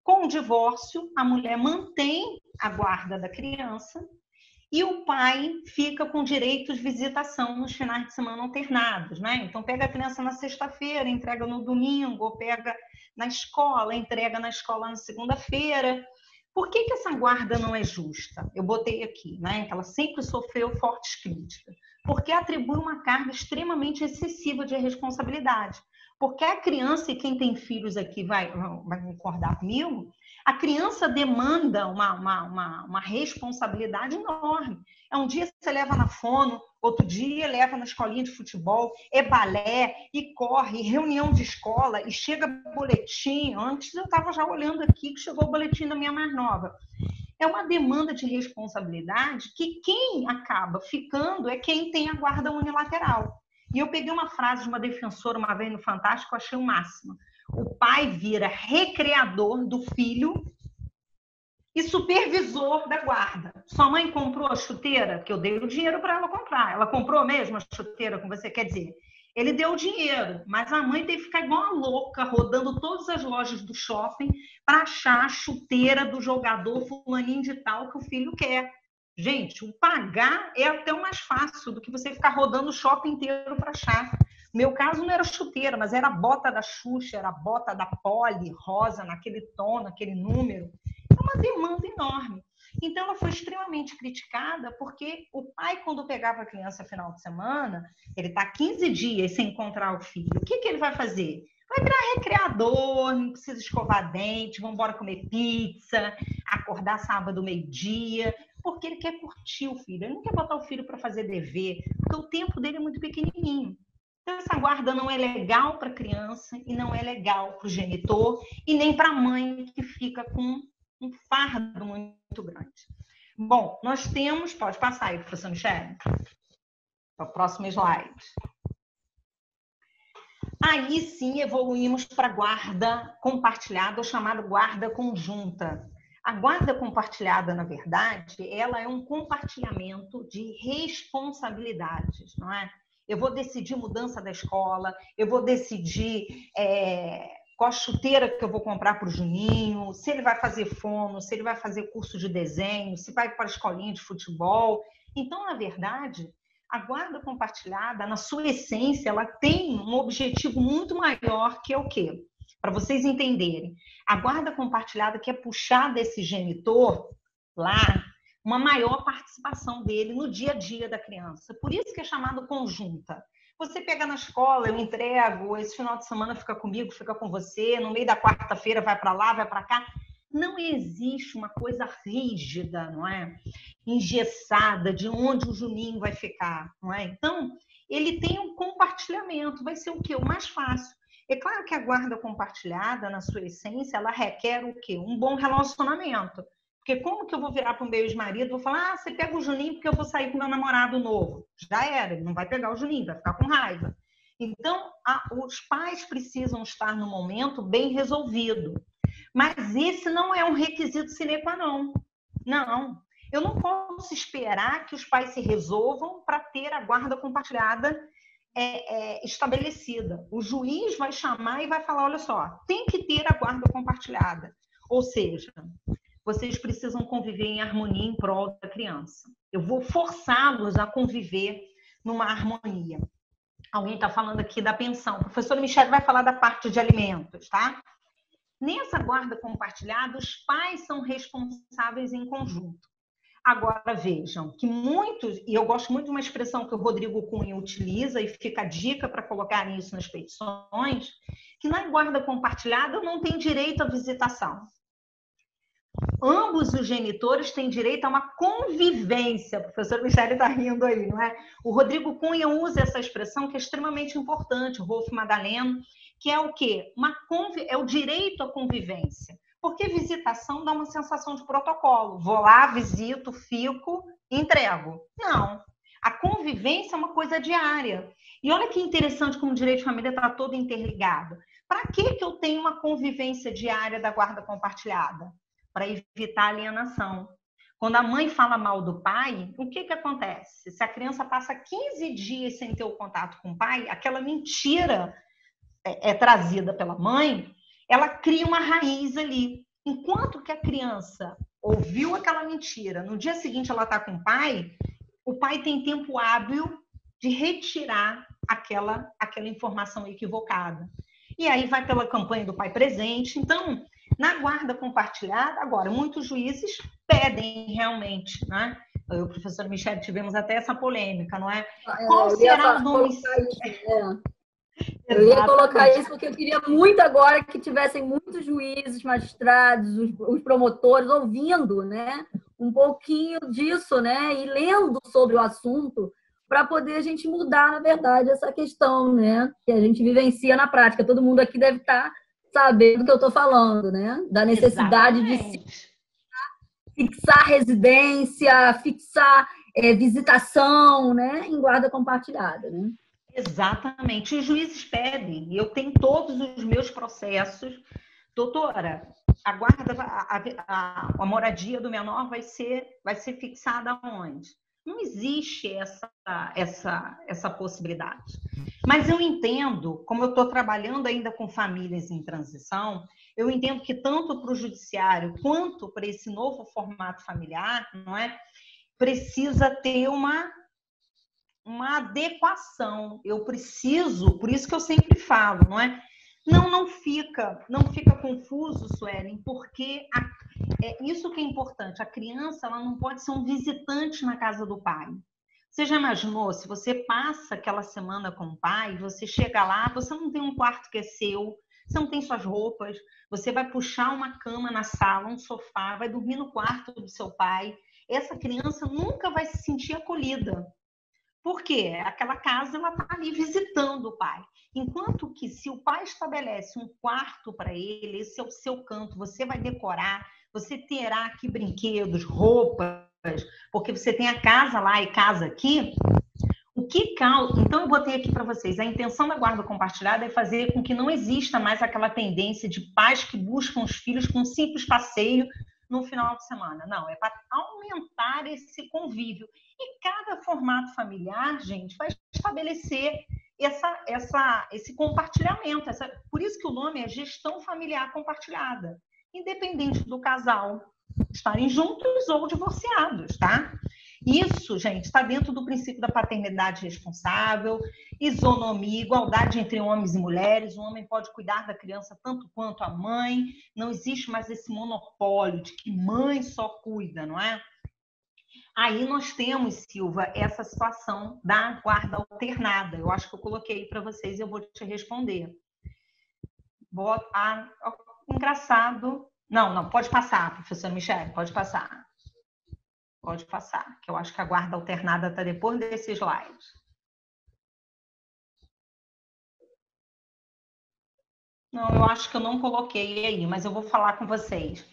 Com o divórcio, a mulher mantém a guarda da criança e o pai fica com direito de visitação nos finais de semana alternados, né? Então, pega a criança na sexta-feira, entrega no domingo, ou pega na escola, entrega na escola na segunda-feira. Por que essa guarda não é justa? Eu botei aqui, né? Que ela sempre sofreu fortes críticas. Porque atribui uma carga extremamente excessiva de responsabilidade. Porque a criança, e quem tem filhos aqui vai concordar comigo, a criança demanda uma responsabilidade enorme. É um dia você leva na fono, outro dia leva na escolinha de futebol, é balé, e corre, e reunião de escola, e chega boletim. Antes eu estava já olhando aqui que chegou o boletim da minha mais nova. É uma demanda de responsabilidade que quem acaba ficando é quem tem a guarda unilateral. E eu peguei uma frase de uma defensora uma vez no Fantástico, eu achei o máximo. O pai vira recreador do filho e supervisor da guarda. Sua mãe comprou a chuteira, que eu dei o dinheiro para ela comprar. Ela comprou mesmo a chuteira, como você quer dizer? Ele deu o dinheiro, mas a mãe teve que ficar igual uma louca, rodando todas as lojas do shopping para achar a chuteira do jogador fulaninho de tal que o filho quer. Gente, o pagar é até o mais fácil do que você ficar rodando o shopping inteiro para achar. No meu caso não era chuteira, mas era a bota da Xuxa, era a bota da Polly, rosa, naquele tom, naquele número. É uma demanda enorme. Então, ela foi extremamente criticada porque o pai, quando pegava a criança no final de semana, ele está 15 dias sem encontrar o filho. O que ele vai fazer? Vai virar recreador, não precisa escovar dente, vamos embora comer pizza, acordar sábado meio-dia, porque ele quer curtir o filho. Ele não quer botar o filho para fazer dever, porque o tempo dele é muito pequenininho. Então, essa guarda não é legal para a criança e não é legal para o genitor e nem para a mãe que fica com um fardo muito grande. Bom, nós temos... Pode passar aí, professor Michele. Para o próximo slide. Aí sim evoluímos para guarda compartilhada, ou chamada guarda conjunta. A guarda compartilhada, na verdade, ela é um compartilhamento de responsabilidades, não é? Eu vou decidir mudança da escola, eu vou decidir qual a chuteira que eu vou comprar para o Juninho, se ele vai fazer fono, se ele vai fazer curso de desenho, se vai para a escolinha de futebol. Então, na verdade, a guarda compartilhada, na sua essência, ela tem um objetivo muito maior, que é o quê? Para vocês entenderem. A guarda compartilhada quer puxar desse genitor lá uma maior participação dele no dia a dia da criança. Por isso que é chamado conjunta. Você pega na escola, eu entrego, esse final de semana fica comigo, fica com você, no meio da quarta-feira vai para lá, vai para cá. Não existe uma coisa rígida, não é? Engessada, de onde o Juninho vai ficar, não é? Então, ele tem um compartilhamento, vai ser o quê? O mais fácil. É claro que a guarda compartilhada, na sua essência, ela requer o quê? Um bom relacionamento. Porque como que eu vou virar para o meu ex-marido e vou falar, você pega o Juninho porque eu vou sair com meu namorado novo? Já era, ele não vai pegar o Juninho, vai ficar com raiva. Então, os pais precisam estar no momento bem resolvido. Mas esse não é um requisito sine qua non. Não. Eu não posso esperar que os pais se resolvam para ter a guarda compartilhada estabelecida. O juiz vai chamar e vai falar, olha só, tem que ter a guarda compartilhada. Ou seja, vocês precisam conviver em harmonia em prol da criança. Eu vou forçá-los a conviver numa harmonia. Alguém está falando aqui da pensão. O professor Michele vai falar da parte de alimentos, tá? Nessa guarda compartilhada, os pais são responsáveis em conjunto. Agora, vejam que muitos, e eu gosto muito de uma expressão que o Rodrigo Cunha utiliza, e fica a dica para colocar isso nas petições, que na guarda compartilhada não tem direito à visitação. Ambos os genitores têm direito a uma convivência. O professor Michele está rindo aí, não é? O Rodrigo Cunha usa essa expressão que é extremamente importante, o Rolf Madaleno, que é o quê? É o direito à convivência. Porque visitação dá uma sensação de protocolo. Vou lá, visito, fico, entrego. Não. A convivência é uma coisa diária. E olha que interessante como o direito de família está todo interligado. Para que eu tenho uma convivência diária da guarda compartilhada? Para evitar alienação. Quando a mãe fala mal do pai, o que acontece? Se a criança passa 15 dias sem ter o contato com o pai, aquela mentira é trazida pela mãe, ela cria uma raiz ali. Enquanto que a criança ouviu aquela mentira, no dia seguinte ela está com o pai tem tempo hábil de retirar aquela informação equivocada. E aí vai pela campanha do pai presente. Então, na guarda compartilhada, agora, muitos juízes pedem realmente, né? Eu e o professor Michele tivemos até essa polêmica, não é? Qual será o nome? Eu ia colocar isso porque eu queria muito agora que tivessem muitos juízes, magistrados, os promotores ouvindo, né, um pouquinho disso, né, e lendo sobre o assunto para poder a gente mudar, na verdade, essa questão, né, que a gente vivencia na prática. Todo mundo aqui deve estar sabendo do que eu estou falando, né, da necessidade de fixar residência, fixar visitação, né, em guarda compartilhada, né. Exatamente. Os juízes pedem. Eu tenho todos os meus processos. Doutora, a moradia do menor vai ser fixada onde? Não existe essa possibilidade. Mas eu entendo, como eu estou trabalhando ainda com famílias em transição, eu entendo que tanto para o judiciário quanto para esse novo formato familiar, não é, precisa ter uma adequação. Eu preciso, por isso que eu sempre falo, não é? Não fica confuso, Suelen, porque isso que é importante. A criança, ela não pode ser um visitante na casa do pai. Você já imaginou, se você passa aquela semana com o pai, você chega lá, você não tem um quarto que é seu, você não tem suas roupas, você vai puxar uma cama na sala, um sofá, vai dormir no quarto do seu pai. Essa criança nunca vai se sentir acolhida. Por quê? Aquela casa, ela está ali visitando o pai. Enquanto que se o pai estabelece um quarto para ele, esse é o seu canto, você vai decorar, você terá aqui brinquedos, roupas, porque você tem a casa lá e casa aqui, o Então, eu botei aqui para vocês, a intenção da guarda compartilhada é fazer com que não exista mais aquela tendência de pais que buscam os filhos com um simples passeio no final de semana. Não, é para aumentar esse convívio. E cada formato familiar, gente, vai estabelecer esse compartilhamento. Por isso que o nome é gestão familiar compartilhada, independente do casal estarem juntos ou divorciados, tá? Isso, gente, está dentro do princípio da paternidade responsável, isonomia, igualdade entre homens e mulheres. O homem pode cuidar da criança tanto quanto a mãe. Não existe mais esse monopólio de que mãe só cuida, não é? Aí nós temos, Silva, essa situação da guarda alternada. Eu acho que eu coloquei para vocês e eu vou te responder. Engraçado. Não, pode passar, professora Michele, pode passar. Pode passar, que eu acho que a guarda alternada está depois desse slide. Não, eu acho que eu não coloquei aí, mas eu vou falar com vocês.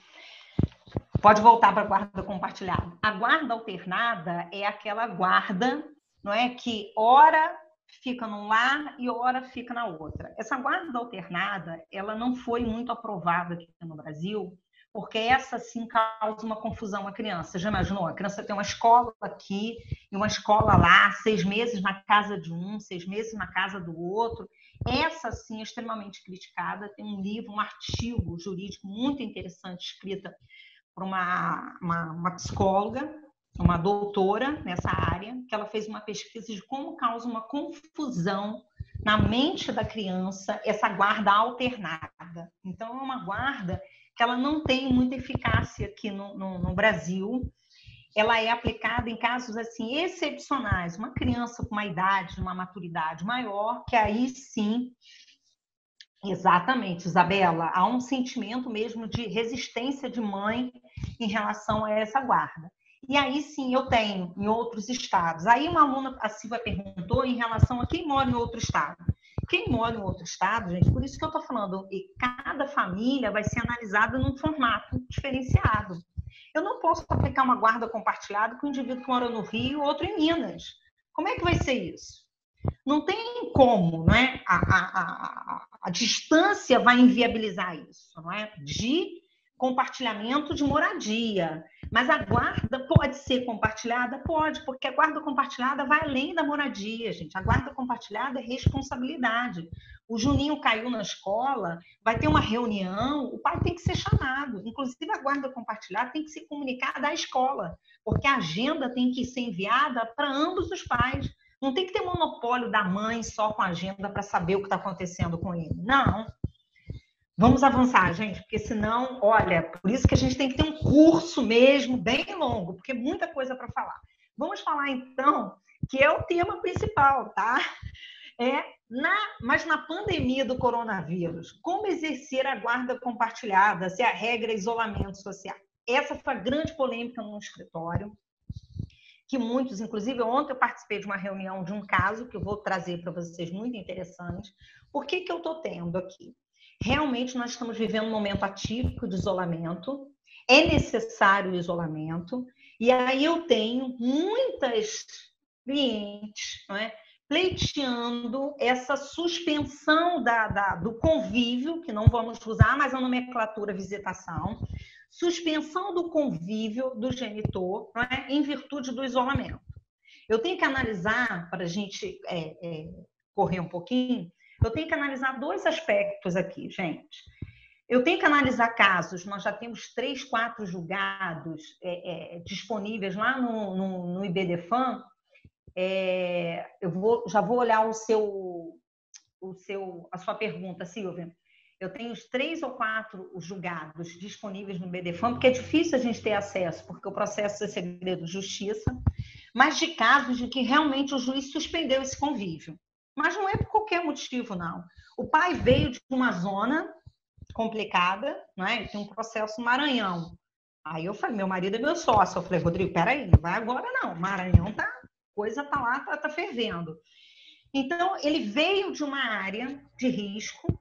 Pode voltar para a guarda compartilhada. A guarda alternada é aquela guarda, não é, que ora fica num lar e ora fica na outra. Essa guarda alternada, ela não foi muito aprovada aqui no Brasil, porque essa sim causa uma confusão à criança. Já imaginou? A criança tem uma escola aqui e uma escola lá, 6 meses na casa de um, 6 meses na casa do outro. Essa sim é extremamente criticada. Tem um livro, um artigo jurídico muito interessante, escrita por uma psicóloga, uma doutora nessa área, que ela fez uma pesquisa de como causa uma confusão na mente da criança essa guarda alternada. Então, é uma guarda que ela não tem muita eficácia aqui no Brasil. Ela é aplicada em casos assim excepcionais. Uma criança com uma idade, uma maturidade maior, que aí sim, exatamente, Isabela, há um sentimento mesmo de resistência de mãe em relação a essa guarda. E aí sim eu tenho em outros estados. Aí uma aluna, a Silvia, perguntou em relação a quem mora em outro estado. Quem mora em outro estado, gente, por isso que eu estou falando, e cada família vai ser analisada num formato diferenciado. Eu não posso aplicar uma guarda compartilhada com um indivíduo que mora no Rio e outro em Minas. Como é que vai ser isso? Não tem como, não é? A distância vai inviabilizar isso, não é? De compartilhamento de moradia. Mas a guarda pode ser compartilhada? Pode, porque a guarda compartilhada vai além da moradia, gente. A guarda compartilhada é responsabilidade. O Juninho caiu na escola, vai ter uma reunião, o pai tem que ser chamado. Inclusive, a guarda compartilhada tem que ser comunicada à escola, porque a agenda tem que ser enviada para ambos os pais. Não tem que ter monopólio da mãe só com a agenda para saber o que está acontecendo com ele. Não. Vamos avançar, gente, porque senão, olha, por isso que a gente tem que ter um curso mesmo, bem longo, porque é muita coisa para falar. Vamos falar, então, que é o tema principal, tá? Mas na pandemia do coronavírus, como exercer a guarda compartilhada, se a regra é isolamento social? Essa foi a grande polêmica no escritório, que muitos, inclusive ontem eu participei de uma reunião de um caso que eu vou trazer para vocês, muito interessante. Por que eu estou tendo aqui? Realmente nós estamos vivendo um momento atípico de isolamento, é necessário o isolamento, e aí eu tenho muitas clientes, não é, pleiteando essa suspensão do convívio, que não vamos usar mais a nomenclatura visitação, suspensão do convívio do genitor, não é, em virtude do isolamento. Eu tenho que analisar, para a gente correr um pouquinho, eu tenho que analisar 2 aspectos aqui, gente. Eu tenho que analisar casos, nós já temos 3, 4 julgados disponíveis lá no IBDFAM. Já vou olhar a sua pergunta, Silvia. Eu tenho os 3 ou 4 julgados disponíveis no IBDFAM, porque é difícil a gente ter acesso, porque o processo é segredo de justiça, mas de casos de que realmente o juiz suspendeu esse convívio. Mas não é por qualquer motivo, não. O pai veio de uma zona complicada, não é? Ele tem um processo no Maranhão. Aí eu falei, meu marido é meu sócio. Eu falei, Rodrigo, peraí, não vai agora não. Maranhão coisa tá lá, tá fervendo. Então, ele veio de uma área de risco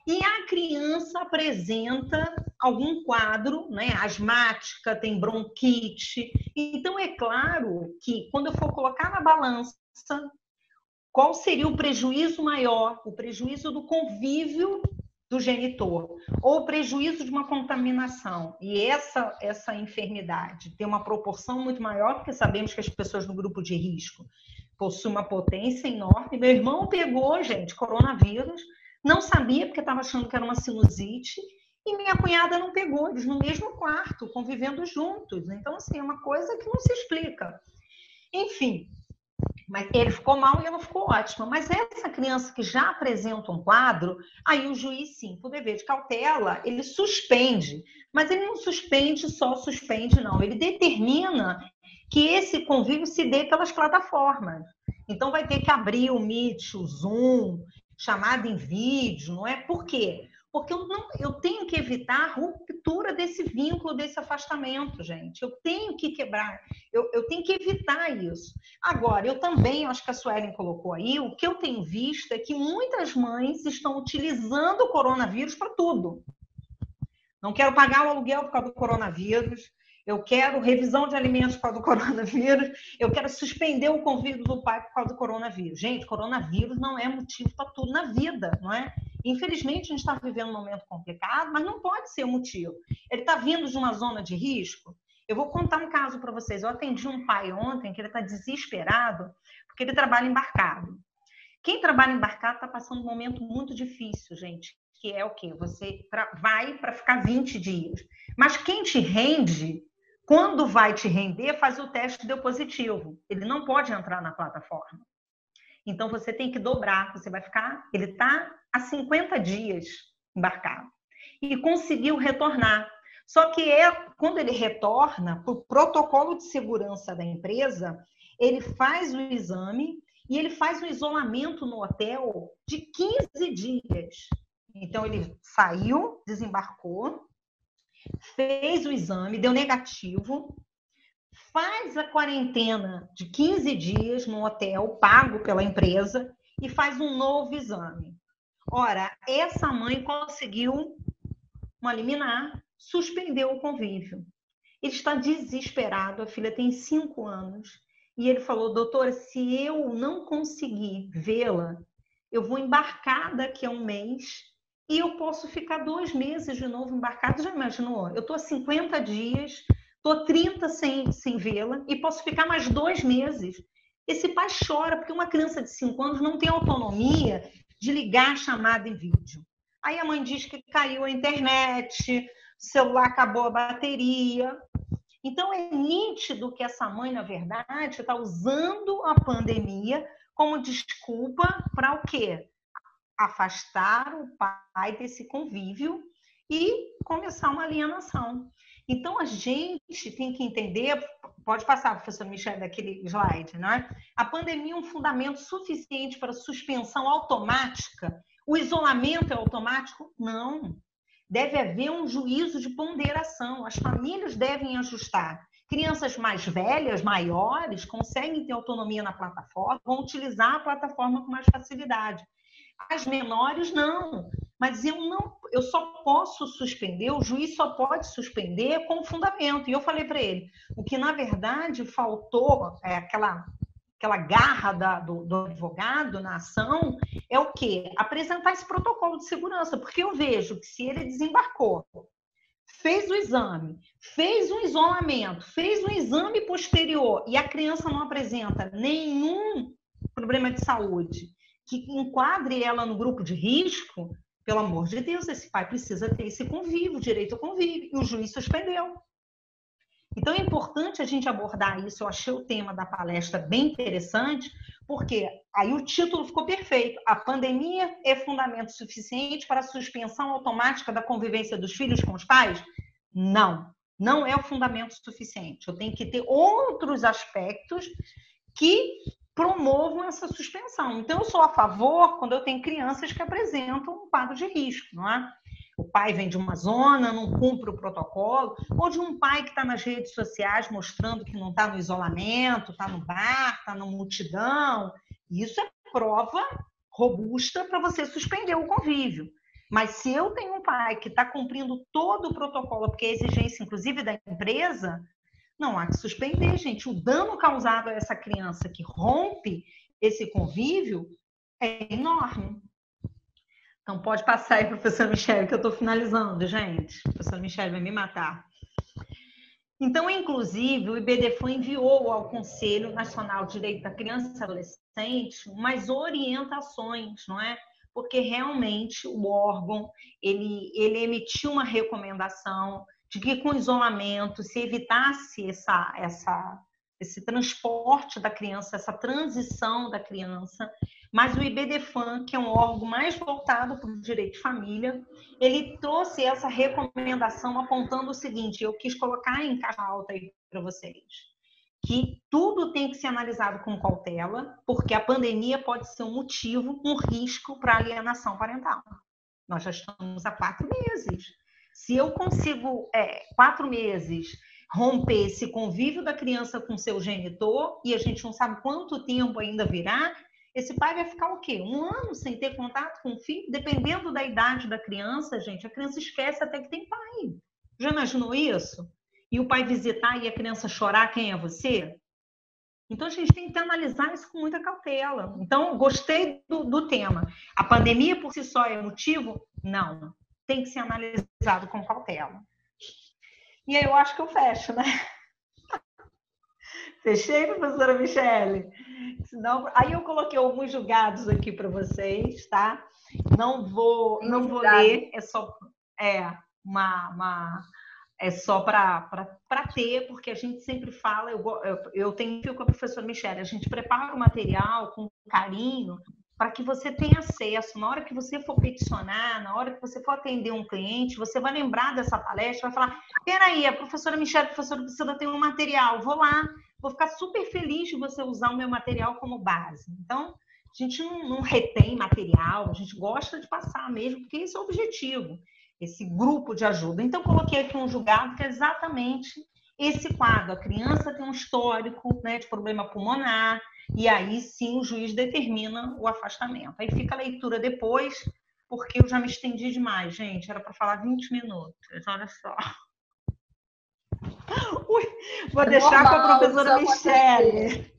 e a criança apresenta algum quadro, né, asmática, tem bronquite. Então, é claro que quando eu for colocar na balança qual seria o prejuízo maior? O prejuízo do convívio do genitor, ou o prejuízo de uma contaminação. E essa enfermidade tem uma proporção muito maior, porque sabemos que as pessoas no grupo de risco possuem uma potência enorme. Meu irmão pegou, gente, coronavírus, não sabia porque estava achando que era uma sinusite, e minha cunhada não pegou, eles no mesmo quarto, convivendo juntos. Então, assim, é uma coisa que não se explica. Enfim, mas ele ficou mal e ela ficou ótima. Mas essa criança que já apresenta um quadro, aí o juiz, sim, por dever de cautela, ele suspende. Mas ele não suspende, não. Ele determina que esse convívio se dê pelas plataformas. Então, vai ter que abrir o Meet, o Zoom, chamada em vídeo, não é? Por quê? Porque eu tenho que evitar a ruptura desse vínculo, desse afastamento, gente. Eu tenho que quebrar, eu tenho que evitar isso. Agora, eu também, acho que a Suelen colocou aí, o que eu tenho visto é que muitas mães estão utilizando o coronavírus para tudo. Não quero pagar o aluguel por causa do coronavírus, eu quero revisão de alimentos por causa do coronavírus, eu quero suspender o convívio do pai por causa do coronavírus. Gente, coronavírus não é motivo para tudo na vida, não é? Infelizmente, a gente está vivendo um momento complicado, mas não pode ser o motivo. Ele está vindo de uma zona de risco. Eu vou contar um caso para vocês. Eu atendi um pai ontem que ele está desesperado porque ele trabalha embarcado. Quem trabalha embarcado está passando um momento muito difícil, gente, que é o quê? Você vai para ficar 20 dias. Mas quem te rende, quando vai te render, faz o teste deu positivo. Ele não pode entrar na plataforma. Então, você tem que dobrar. Você vai ficar... Ele está há 50 dias embarcado. E conseguiu retornar. Só que quando ele retorna, por protocolo de segurança da empresa, ele faz o exame e ele faz um isolamento no hotel de 15 dias. Então, ele saiu, desembarcou, fez o exame, deu negativo, faz a quarentena de 15 dias no hotel, pago pela empresa, e faz um novo exame. Ora, essa mãe conseguiu uma liminar, suspendeu o convívio. Ele está desesperado, a filha tem 5 anos, e ele falou, doutora, se eu não conseguir vê-la, eu vou embarcar daqui a um mês e eu posso ficar 2 meses de novo embarcado. Já imaginou? Eu estou há 50 dias, estou 30 sem vê-la e posso ficar mais 2 meses. Esse pai chora porque uma criança de 5 anos não tem autonomia de ligar a chamada em vídeo. Aí a mãe diz que caiu a internet, o celular acabou a bateria. Então, é nítido que essa mãe, na verdade, está usando a pandemia como desculpa para o quê? Afastar o pai desse convívio e começar uma alienação. Então, a gente tem que entender, pode passar, professor Michel, daquele slide, não é? A pandemia é um fundamento suficiente para suspensão automática? O isolamento é automático? Não. Deve haver um juízo de ponderação. As famílias devem ajustar. Crianças mais velhas, maiores, conseguem ter autonomia na plataforma, vão utilizar a plataforma com mais facilidade. As menores, não. Mas eu só posso suspender, o juiz só pode suspender com fundamento. E eu falei para ele, o que na verdade faltou, aquela garra do advogado na ação, é o quê? Apresentar esse protocolo de segurança, porque eu vejo que se ele desembarcou, fez o exame, fez um isolamento, fez um exame posterior e a criança não apresenta nenhum problema de saúde que enquadre ela no grupo de risco, pelo amor de Deus, esse pai precisa ter esse convívio, direito ao convívio, e o juiz suspendeu. Então, é importante a gente abordar isso. Eu achei o tema da palestra bem interessante, porque aí o título ficou perfeito. A pandemia é fundamento suficiente para a suspensão automática da convivência dos filhos com os pais? Não, não é o fundamento suficiente. Eu tenho que ter outros aspectos que promovam essa suspensão. Então, eu sou a favor quando eu tenho crianças que apresentam um quadro de risco, não é? O pai vem de uma zona, não cumpre o protocolo, ou de um pai que está nas redes sociais mostrando que não está no isolamento, está no bar, está na multidão. Isso é prova robusta para você suspender o convívio. Mas se eu tenho um pai que está cumprindo todo o protocolo, porque é exigência, inclusive, da empresa, não há que suspender, gente. O dano causado a essa criança que rompe esse convívio é enorme. Então, pode passar aí, professora Michele, que eu estou finalizando, gente. A professora Michele vai me matar. Então, inclusive, o IBDFAN enviou ao Conselho Nacional de Direito da Criança e Adolescente umas orientações, não é? Porque realmente o órgão, ele emitiu uma recomendação de que com isolamento se evitasse esse transporte da criança, essa transição da criança, mas o IBDFAN, que é um órgão mais voltado para o direito de família, ele trouxe essa recomendação apontando o seguinte, eu quis colocar em caixa alta aí para vocês, que tudo tem que ser analisado com cautela, porque a pandemia pode ser um motivo, um risco para alienação parental. Nós já estamos há 4 meses. Se eu consigo, 4 meses, romper esse convívio da criança com seu genitor, e a gente não sabe quanto tempo ainda virá, esse pai vai ficar o quê? 1 ano sem ter contato com o filho? Dependendo da idade da criança, gente, a criança esquece até que tem pai. Já imaginou isso? E o pai visitar e a criança chorar, quem é você? Então, a gente tem que analisar isso com muita cautela. Então, gostei do tema. A pandemia por si só é motivo? Não. Tem que ser analisado com cautela. E aí eu acho que eu fecho, né? Fechei, professora Michele? Senão, aí eu coloquei alguns julgados aqui para vocês, tá? Não vou ler, é só para ter, porque a gente sempre fala, eu tenho com a professora Michele, a gente prepara o material com carinho para que você tenha acesso. Na hora que você for peticionar, na hora que você for atender um cliente, você vai lembrar dessa palestra, vai falar, peraí, a professora Michele, a professora Priscila tem um material, vou lá, vou ficar super feliz de você usar o meu material como base. Então, a gente não retém material, a gente gosta de passar mesmo, porque esse é o objetivo, esse grupo de ajuda. Então, coloquei aqui um julgado que é exatamente esse quadro. A criança tem um histórico, né, de problema pulmonar, e aí sim o juiz determina o afastamento. Aí fica a leitura depois, porque eu já me estendi demais, gente. Era para falar 20 minutos, olha só. Ui, vou deixar com a professora Michele.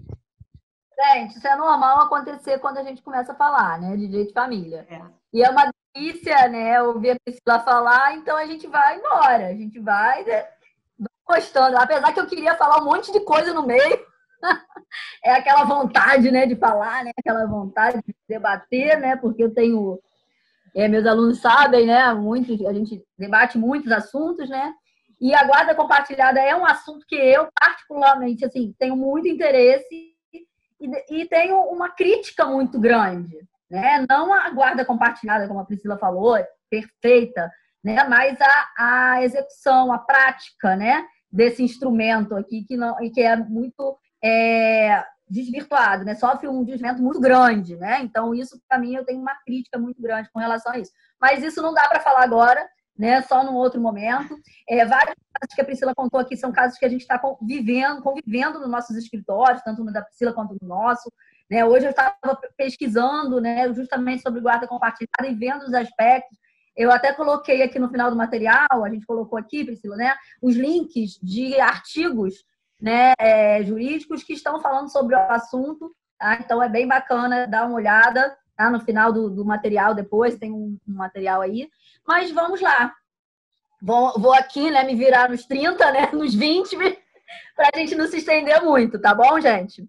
Gente, isso é normal acontecer quando a gente começa a falar, né, de direito de família. E é uma delícia, né, ouvir a Priscila falar, então a gente vai embora, a gente vai gostando. Apesar que eu queria falar um monte de coisa no meio, é aquela vontade, né, de falar, né, aquela vontade de debater, né, porque eu tenho, meus alunos sabem, né, a gente debate muitos assuntos, né, e a guarda compartilhada é um assunto que eu, particularmente, assim, tenho muito interesse e tenho uma crítica muito grande, né? Não a guarda compartilhada, como a Priscila falou, perfeita, né? Mas a execução, a prática, né? Desse instrumento aqui que é muito desvirtuado, né? Sofre um desvento muito grande, né? Então, isso, para mim, eu tenho uma crítica muito grande com relação a isso. Mas isso não dá para falar agora, né? Só num outro momento. Vários casos que a Priscila contou aqui são casos que a gente está convivendo nos nossos escritórios, tanto no da Priscila quanto no nosso. Né? Hoje eu estava pesquisando, né, justamente sobre guarda compartilhada e vendo os aspectos. Eu até coloquei aqui no final do material, a gente colocou aqui, Priscila, né, os links de artigos, né, jurídicos que estão falando sobre o assunto. Tá? Então, é bem bacana dar uma olhada, tá? No final do material, depois tem um material aí. Mas vamos lá. Vou aqui, né, me virar nos 30, né, nos 20, para a gente não se estender muito, tá bom, gente?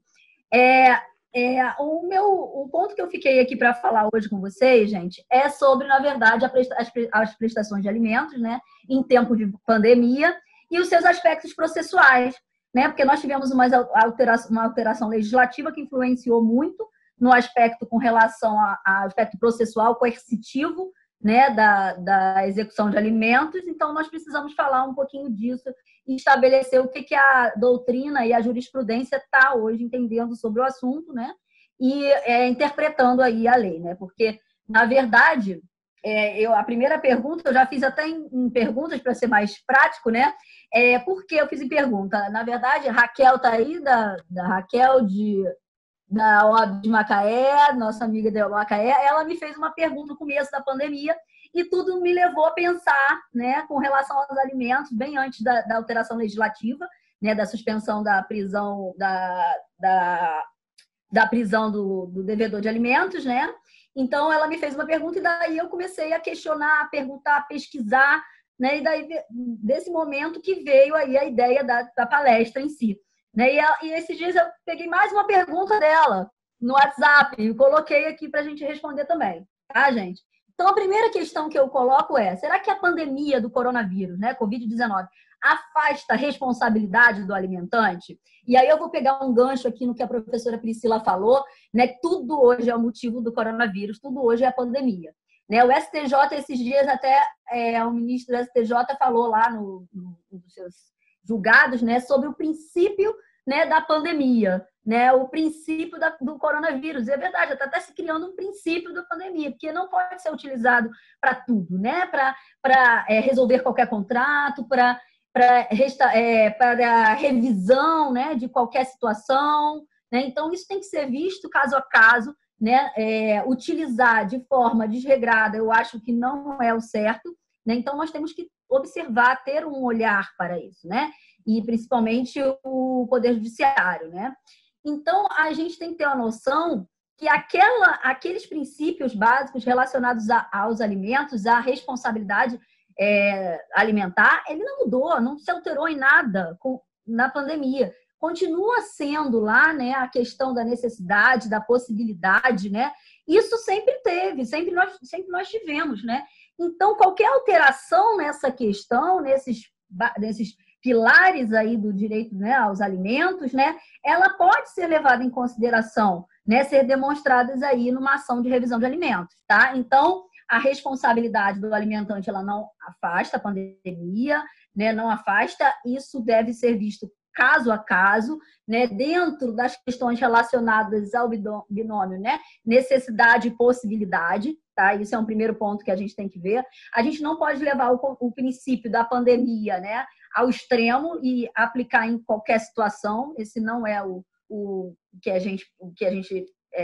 O ponto que eu fiquei aqui para falar hoje com vocês, gente, é sobre, na verdade, as prestações de alimentos, né, em tempo de pandemia e os seus aspectos processuais, né, porque nós tivemos uma alteração legislativa que influenciou muito no aspecto com relação ao aspecto processual coercitivo, né, da execução de alimentos, então nós precisamos falar um pouquinho disso e estabelecer o que a doutrina e a jurisprudência está hoje entendendo sobre o assunto, né, e interpretando aí a lei, né, porque, na verdade, a primeira pergunta, eu já fiz até em perguntas para ser mais prático, né, por que eu fiz em pergunta? Na verdade, Raquel está aí, da Raquel da OAB de Macaé, nossa amiga da Macaé, ela me fez uma pergunta no começo da pandemia e tudo me levou a pensar, né, com relação aos alimentos, bem antes da alteração legislativa, né, da suspensão da prisão, da prisão do devedor de alimentos, né? Então, ela me fez uma pergunta e daí eu comecei a questionar, a perguntar, a pesquisar, né? E daí, desse momento que veio aí a ideia da palestra em si. Né? E esses dias eu peguei mais uma pergunta dela no WhatsApp e coloquei aqui para a gente responder também, tá, gente? Então, a primeira questão que eu coloco é: será que a pandemia do coronavírus, né, Covid-19, afasta a responsabilidade do alimentante? E aí eu vou pegar um gancho aqui no que a professora Priscila falou, né? Tudo hoje é o motivo do coronavírus, tudo hoje é a pandemia. Né? O STJ, esses dias, até o ministro do STJ falou lá nos seus julgados, né, sobre o princípio, né, da pandemia, né, o princípio do coronavírus. E é verdade, está até se criando um princípio da pandemia, porque não pode ser utilizado para tudo, né, para resolver qualquer contrato, para revisão, né, de qualquer situação. Né? Então, isso tem que ser visto caso a caso. Né? Utilizar de forma desregrada, eu acho que não é o certo. Né? Então, nós temos que observar, ter um olhar para isso, né? E principalmente o Poder Judiciário, né? Então, a gente tem que ter uma noção que aqueles princípios básicos relacionados aos alimentos, à responsabilidade alimentar, ele não mudou, não se alterou em nada na pandemia. Continua sendo lá, né, a questão da necessidade, da possibilidade, né? Isso sempre teve, sempre nós tivemos, né? Então, qualquer alteração nessa questão, nesses pilares aí do direito, né, aos alimentos, né, ela pode ser levada em consideração, né, ser demonstradas aí numa ação de revisão de alimentos, tá? Então, a responsabilidade do alimentante, ela não afasta a pandemia, né, não afasta, isso deve ser visto caso a caso, né, dentro das questões relacionadas ao binômio, né, necessidade e possibilidade, tá? Isso é um primeiro ponto que a gente tem que ver. A gente não pode levar o princípio da pandemia, né, ao extremo e aplicar em qualquer situação. Esse não é o que a gente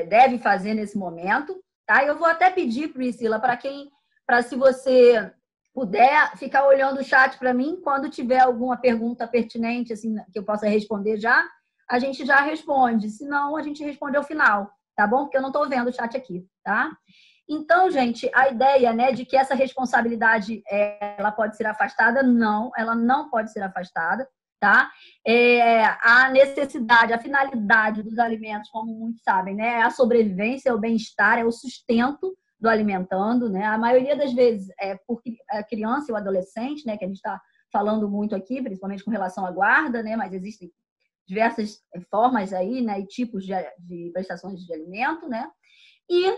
deve fazer nesse momento, tá? Eu vou até pedir, Priscila, para se você puder ficar olhando o chat para mim, quando tiver alguma pergunta pertinente, assim, que eu possa responder já, a gente já responde. Se não, a gente responde ao final, tá bom? Porque eu não estou vendo o chat aqui, tá? Então, gente, a ideia, né, de que essa responsabilidade ela pode ser afastada, não, ela não pode ser afastada, tá? A necessidade, a finalidade dos alimentos, como muitos sabem, né, é a sobrevivência, é o bem-estar, é o sustento do alimentando, né? A maioria das vezes é por a criança e o adolescente, né, que a gente está falando muito aqui, principalmente com relação à guarda, né, mas existem diversas formas aí, né, e tipos de prestações de alimento, né? E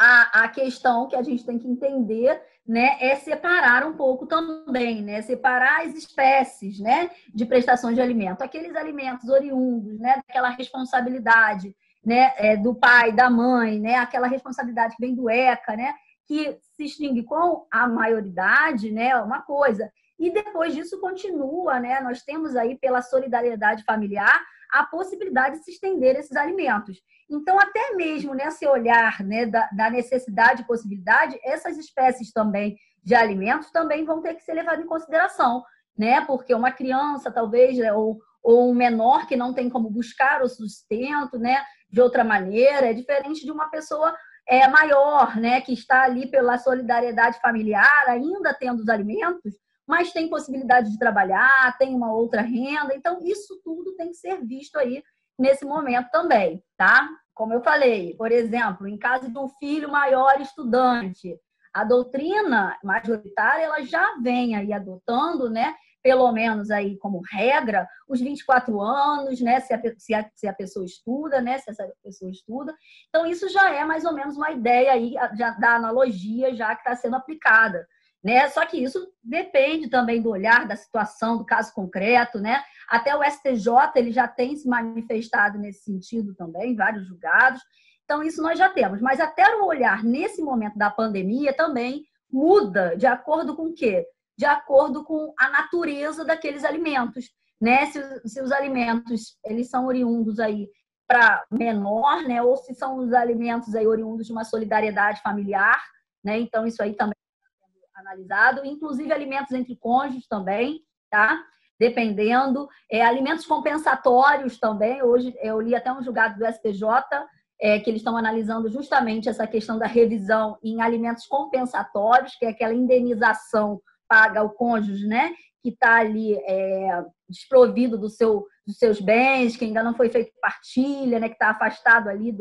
a questão que a gente tem que entender, né, é separar um pouco também, né, separar as espécies, né, de prestações de alimento, aqueles alimentos oriundos, né, daquela responsabilidade, né, do pai, da mãe, né, aquela responsabilidade que vem do ECA, né, que se extingue com a maioridade, né, uma coisa. E depois disso continua, né, nós temos aí pela solidariedade familiar a possibilidade de se estender esses alimentos. Então, até mesmo nesse olhar, né, da necessidade e possibilidade, essas espécies também de alimentos também vão ter que ser levadas em consideração, né, porque uma criança, talvez, ou um menor que não tem como buscar o sustento, né, de outra maneira, é diferente de uma pessoa maior, né, que está ali pela solidariedade familiar, ainda tendo os alimentos, mas tem possibilidade de trabalhar, tem uma outra renda. Então, isso tudo tem que ser visto aí nesse momento também, tá? Como eu falei, por exemplo, em caso de um filho maior estudante, a doutrina majoritária ela já vem aí adotando, né, pelo menos aí como regra, os 24 anos, né, se a pessoa estuda, né, se essa pessoa estuda. Então, isso já é mais ou menos uma ideia aí da analogia já que está sendo aplicada. Né? Só que isso depende também do olhar, da situação, do caso concreto, né? Até o STJ ele já tem se manifestado nesse sentido também, vários julgados. Então, isso nós já temos. Mas até o olhar nesse momento da pandemia também muda de acordo com o quê? De acordo com a natureza daqueles alimentos. Né? Se os alimentos eles são oriundos aí para menor, né? Ou se são os alimentos aí oriundos de uma solidariedade familiar, né? Então, isso aí também analisado, inclusive alimentos entre cônjuges também, tá? dependendo. Alimentos compensatórios também. Hoje eu li até um julgado do STJ, que eles estão analisando justamente essa questão da revisão em alimentos compensatórios, que é aquela indenização paga ao cônjuge, né, que está ali desprovido dos seus bens, que ainda não foi feito partilha, né, que está afastado ali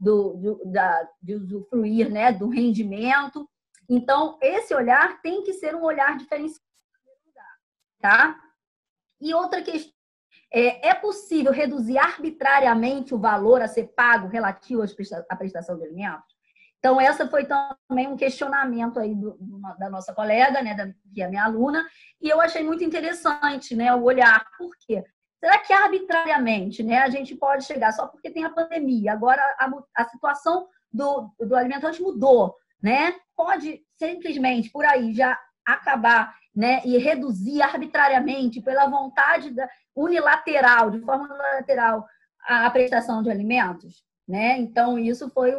de usufruir, né, do rendimento. Então, esse olhar tem que ser um olhar diferenciado, tá? E outra questão, é possível reduzir arbitrariamente o valor a ser pago relativo à prestação de alimentos? Então, essa foi também um questionamento aí da nossa colega, né, que é minha aluna, e eu achei muito interessante, né, o olhar. Por quê? Será que arbitrariamente, né, a gente pode chegar só porque tem a pandemia, agora a situação do alimentante mudou, né? Pode simplesmente por aí já acabar, né, e reduzir arbitrariamente pela vontade unilateral, de forma unilateral, a prestação de alimentos, né? Então, isso foi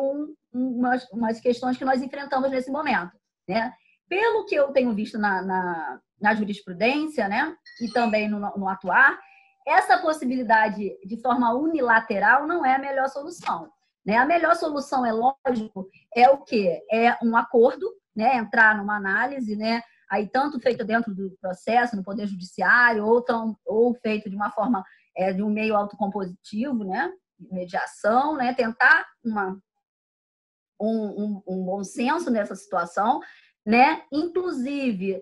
umas questões que nós enfrentamos nesse momento, né? Pelo que eu tenho visto na jurisprudência, né, e também no atuar, essa possibilidade de forma unilateral não é a melhor solução, né? A melhor solução, é lógico, é o quê? É um acordo, né? Entrar numa análise, né? Aí tanto feito dentro do processo, no Poder Judiciário, ou feito de uma forma, de um meio autocompositivo, né? Mediação, né? Tentar um bom senso nessa situação, né? Inclusive,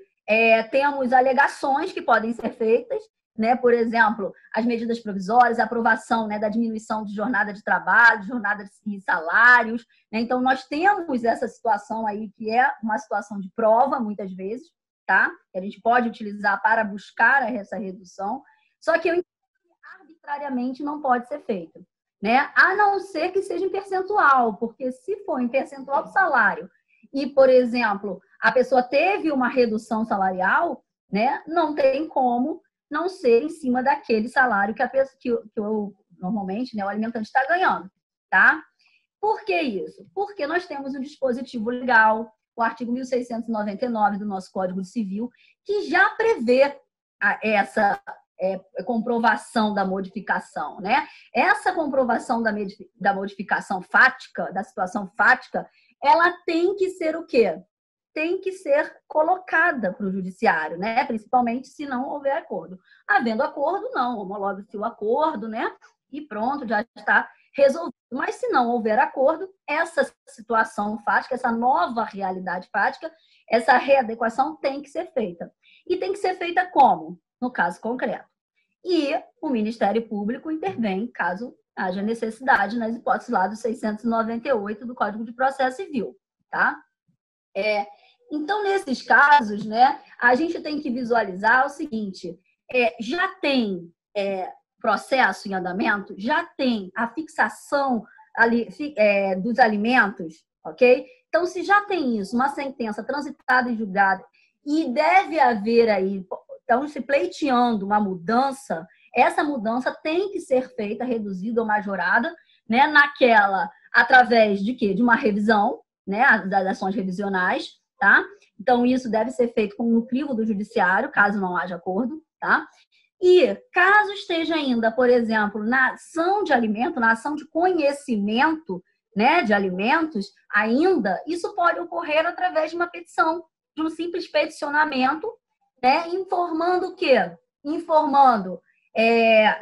temos alegações que podem ser feitas, né? Por exemplo, as medidas provisórias, a aprovação, né, da diminuição de jornada de trabalho, jornada de salários, né? Então, nós temos essa situação aí, que é uma situação de prova, muitas vezes, tá? Que a gente pode utilizar para buscar essa redução, só que eu entendo que arbitrariamente não pode ser feito, né? A não ser que seja em percentual, porque se for em percentual do salário e, por exemplo, a pessoa teve uma redução salarial, né, não tem como não ser em cima daquele salário que normalmente, né, o alimentante está ganhando, tá? Por que isso? Porque nós temos um dispositivo legal, o artigo 1699 do nosso Código Civil, que já prevê essa comprovação da modificação, né? Essa comprovação da modificação fática, da situação fática, ela tem que ser o quê? Tem que ser colocada para o judiciário, né? Principalmente se não houver acordo. Havendo acordo, não, homologa-se o acordo, né? E pronto, já está resolvido. Mas se não houver acordo, essa situação fática, essa nova realidade fática, essa readequação tem que ser feita. E tem que ser feita como? No caso concreto. E o Ministério Público intervém caso haja necessidade, nas hipóteses lá do 698 do Código de Processo Civil, tá? Então, nesses casos, né, a gente tem que visualizar o seguinte: já tem processo em andamento, já tem a fixação ali, dos alimentos, ok? Então, se já tem isso, uma sentença transitada e julgada, e deve haver aí, então, se pleiteando uma mudança, essa mudança tem que ser feita, reduzida ou majorada, né, através de quê? De uma revisão, né, das ações revisionais, tá? Então, isso deve ser feito no crivo do judiciário, caso não haja acordo, tá? E caso esteja ainda, por exemplo, na ação de alimento, na ação de conhecimento, né, de alimentos, ainda, isso pode ocorrer através de uma petição, de um simples peticionamento, né, informando o quê? Informando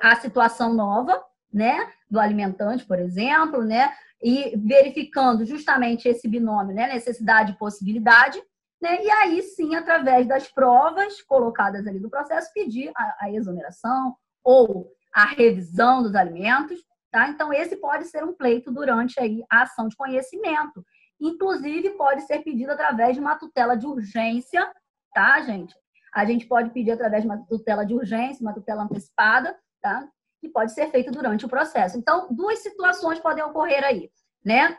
a situação nova, né, do alimentante, por exemplo, né, e verificando justamente esse binômio, né, necessidade e possibilidade, né, e aí sim, através das provas colocadas ali no processo, pedir a exoneração ou a revisão dos alimentos, tá? Então, esse pode ser um pleito durante aí a ação de conhecimento. Inclusive, pode ser pedido através de uma tutela de urgência, tá, gente? A gente pode pedir através de uma tutela de urgência, uma tutela antecipada, tá? Que pode ser feito durante o processo. Então, duas situações podem ocorrer aí, né?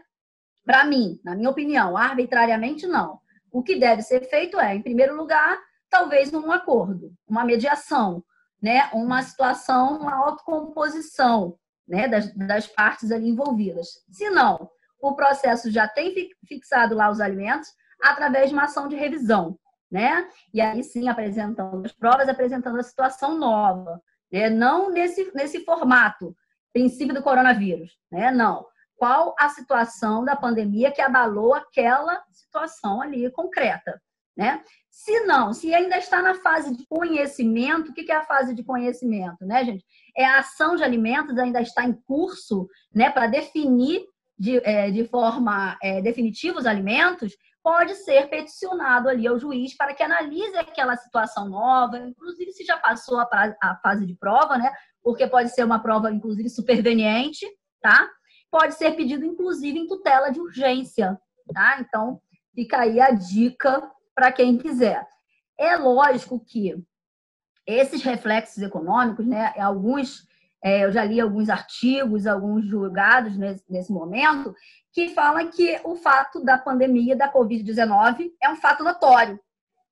Para mim, na minha opinião, arbitrariamente não. O que deve ser feito em primeiro lugar, talvez um acordo, uma mediação, né? Uma situação, uma autocomposição, né? Das partes ali envolvidas. Se não, o processo já tem fixado lá os alimentos através de uma ação de revisão, né? E aí sim, apresentando as provas, apresentando a situação nova, né? Não nesse formato, princípio do coronavírus, né? Não. Qual a situação da pandemia que abalou aquela situação ali concreta, né? Se não, se ainda está na fase de conhecimento, o que é a fase de conhecimento, né, gente? É a ação de alimentos, ainda está em curso, né, para definir de forma definitiva os alimentos, pode ser peticionado ali ao juiz para que analise aquela situação nova, inclusive se já passou a fase de prova, né? Porque pode ser uma prova, inclusive, superveniente, tá? Pode ser pedido, inclusive, em tutela de urgência, tá? Então, fica aí a dica para quem quiser. É lógico que esses reflexos econômicos, né? Eu já li alguns artigos, alguns julgados nesse momento, que falam que o fato da pandemia da Covid-19 é um fato notório,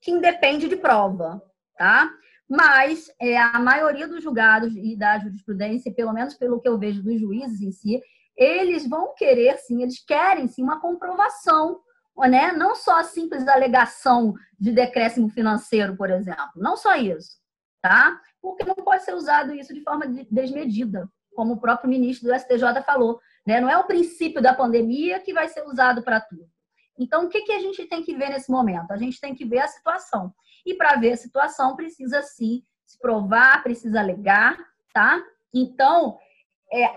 que independe de prova, tá? Mas a maioria dos julgados e da jurisprudência, pelo menos pelo que eu vejo dos juízes em si, eles vão querer, sim, eles querem, sim, uma comprovação, né? Não só a simples alegação de decréscimo financeiro, por exemplo, não só isso, tá? Porque não pode ser usado isso de forma desmedida, como o próprio ministro do STJ falou, né? Não é o princípio da pandemia que vai ser usado para tudo. Então, o que a gente tem que ver nesse momento? A gente tem que ver a situação. E para ver a situação, precisa sim se provar, precisa alegar, tá? Então,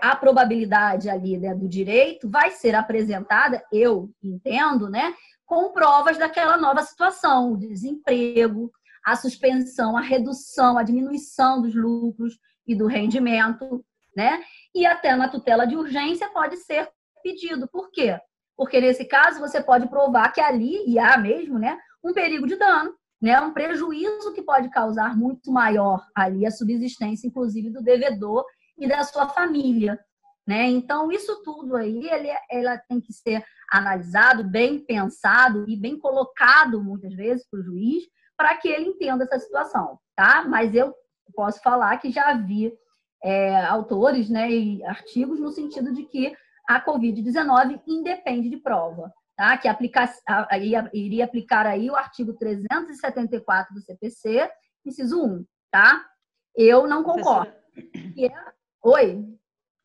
a probabilidade ali, né, do direito vai ser apresentada, eu entendo, né, com provas daquela nova situação, o desemprego, a suspensão, a redução, a diminuição dos lucros e do rendimento, né? E até na tutela de urgência pode ser pedido. Por quê? Porque nesse caso você pode provar que ali, e há mesmo, né, um perigo de dano, né, um prejuízo que pode causar muito maior ali a subsistência, inclusive, do devedor e da sua família, né? Então, isso tudo aí, ela tem que ser analisado, bem pensado e bem colocado, muitas vezes, para o juiz, para que ele entenda essa situação, tá? Mas eu posso falar que já vi autores, né, e artigos no sentido de que a Covid-19 independe de prova, tá? Que iria aplicar aí o artigo 374 do CPC, inciso 1, tá? Eu não concordo. Oi?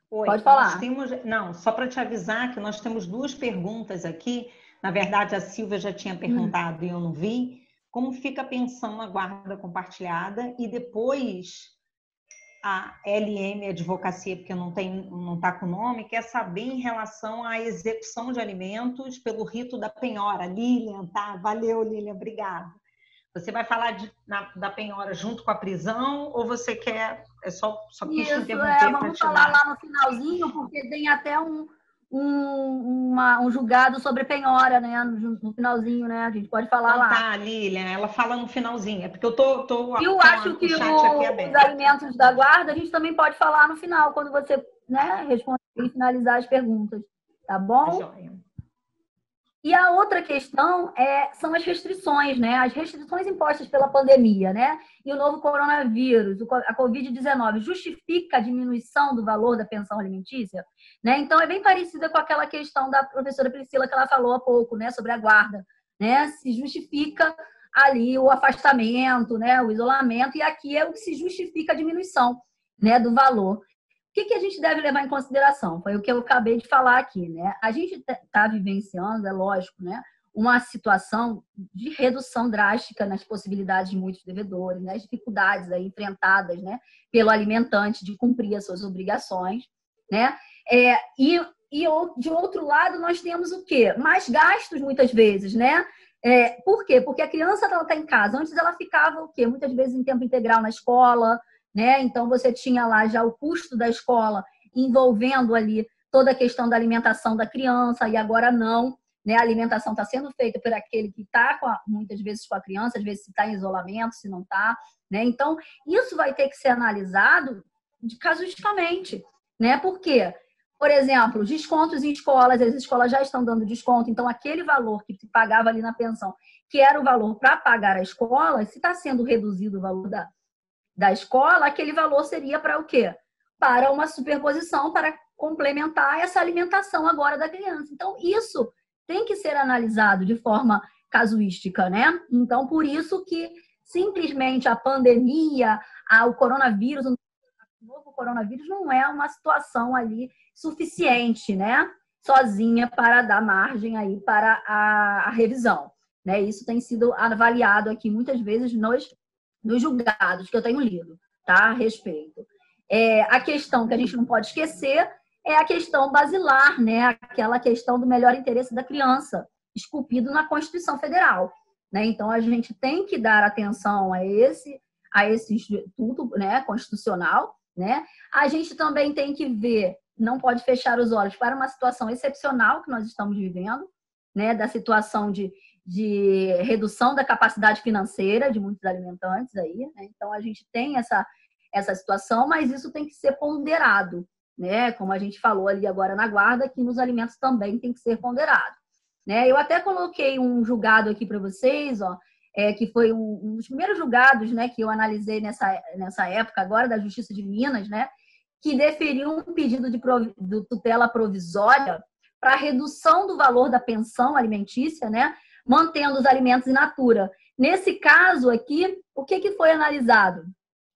Pode falar. Não, só para te avisar que nós temos duas perguntas aqui. Na verdade, a Silvia já tinha perguntado e eu não vi. Como fica a pensão na guarda compartilhada? E depois a LM Advocacia, porque não está com o nome, quer saber em relação à execução de alimentos pelo rito da penhora. Lilian, tá? Valeu, Lilian, obrigada. Você vai falar da penhora junto com a prisão ou você quer... Só quis te interromper. Vamos falar lá no finalzinho, porque tem até um julgado sobre penhora, né? No finalzinho, né? A gente pode falar então, lá. Tá, Lilian, ela fala no finalzinho. É porque eu tô eu acho que os alimentos da guarda a gente também pode falar no final, quando você, né, responder e finalizar as perguntas. Tá bom? E a outra questão são as restrições, né? As restrições impostas pela pandemia, né? E o novo coronavírus, a Covid-19, justifica a diminuição do valor da pensão alimentícia, né? Então, é bem parecida com aquela questão da professora Priscila que ela falou há pouco, né? Sobre a guarda, né? Se justifica ali o afastamento, né? O isolamento, e aqui é o que se justifica a diminuição, né? Do valor. O que a gente deve levar em consideração? Foi o que eu acabei de falar aqui, né? A gente está vivenciando, é lógico, né, uma situação de redução drástica nas possibilidades de muitos devedores, né, as dificuldades aí enfrentadas, né, pelo alimentante de cumprir as suas obrigações, né? E de outro lado, nós temos o quê? Mais gastos, muitas vezes, né? Por quê? Porque a criança está em casa. Antes ela ficava o quê? Muitas vezes em tempo integral na escola, né? Então, você tinha lá já o custo da escola envolvendo ali toda a questão da alimentação da criança, e agora não, né? A alimentação está sendo feita por aquele que está, muitas vezes, com a criança, às vezes se está em isolamento, se não está, né? Então, isso vai ter que ser analisado casuisticamente, né? Por quê? Por exemplo, descontos em escolas, as escolas já estão dando desconto, então aquele valor que se pagava ali na pensão, que era o valor para pagar a escola, se está sendo reduzido o valor da escola, aquele valor seria para o quê? Para uma superposição, para complementar essa alimentação agora da criança. Então, isso tem que ser analisado de forma casuística, né? Então, por isso que simplesmente a pandemia, o coronavírus, o novo coronavírus não é uma situação ali suficiente, né? Sozinha para dar margem aí para a revisão, né? Isso tem sido avaliado aqui muitas vezes nos julgados que eu tenho lido, tá? A respeito. A questão que a gente não pode esquecer é a questão basilar, né? Aquela questão do melhor interesse da criança, esculpido na Constituição Federal, né? Então, a gente tem que dar atenção a esse instituto, né, constitucional, né? A gente também tem que ver, não pode fechar os olhos para uma situação excepcional que nós estamos vivendo, né? Da situação de redução da capacidade financeira de muitos alimentantes aí, né? Então, a gente tem essa situação, mas isso tem que ser ponderado, né? Como a gente falou ali agora na guarda, que nos alimentos também tem que ser ponderado, né? Eu até coloquei um julgado aqui para vocês, ó, que foi um dos primeiros julgados, né, que eu analisei nessa época agora, da Justiça de Minas, né, que deferiu um pedido de tutela provisória para redução do valor da pensão alimentícia, né, mantendo os alimentos in natura. Nesse caso aqui, o que foi analisado?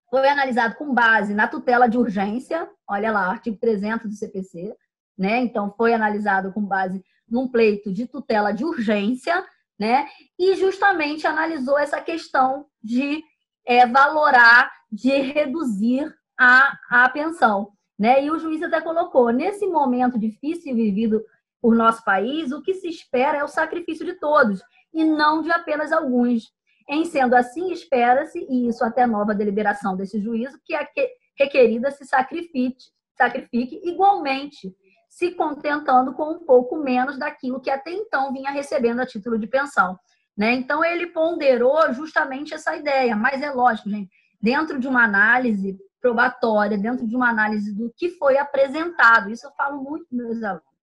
Foi analisado com base na tutela de urgência, olha lá, artigo 300 do CPC, né? Então, foi analisado com base num pleito de tutela de urgência, né? E justamente analisou essa questão de valorar, de reduzir a pensão, né? E o juiz até colocou, nesse momento difícil vivido por nosso país, o que se espera é o sacrifício de todos, e não de apenas alguns. Em sendo assim, espera-se, e isso até nova deliberação desse juízo, que a requerida se sacrifique igualmente, se contentando com um pouco menos daquilo que até então vinha recebendo a título de pensão, né? Então, ele ponderou justamente essa ideia, mas é lógico, gente, dentro de uma análise probatória, dentro de uma análise do que foi apresentado, isso eu falo muito para meus alunos,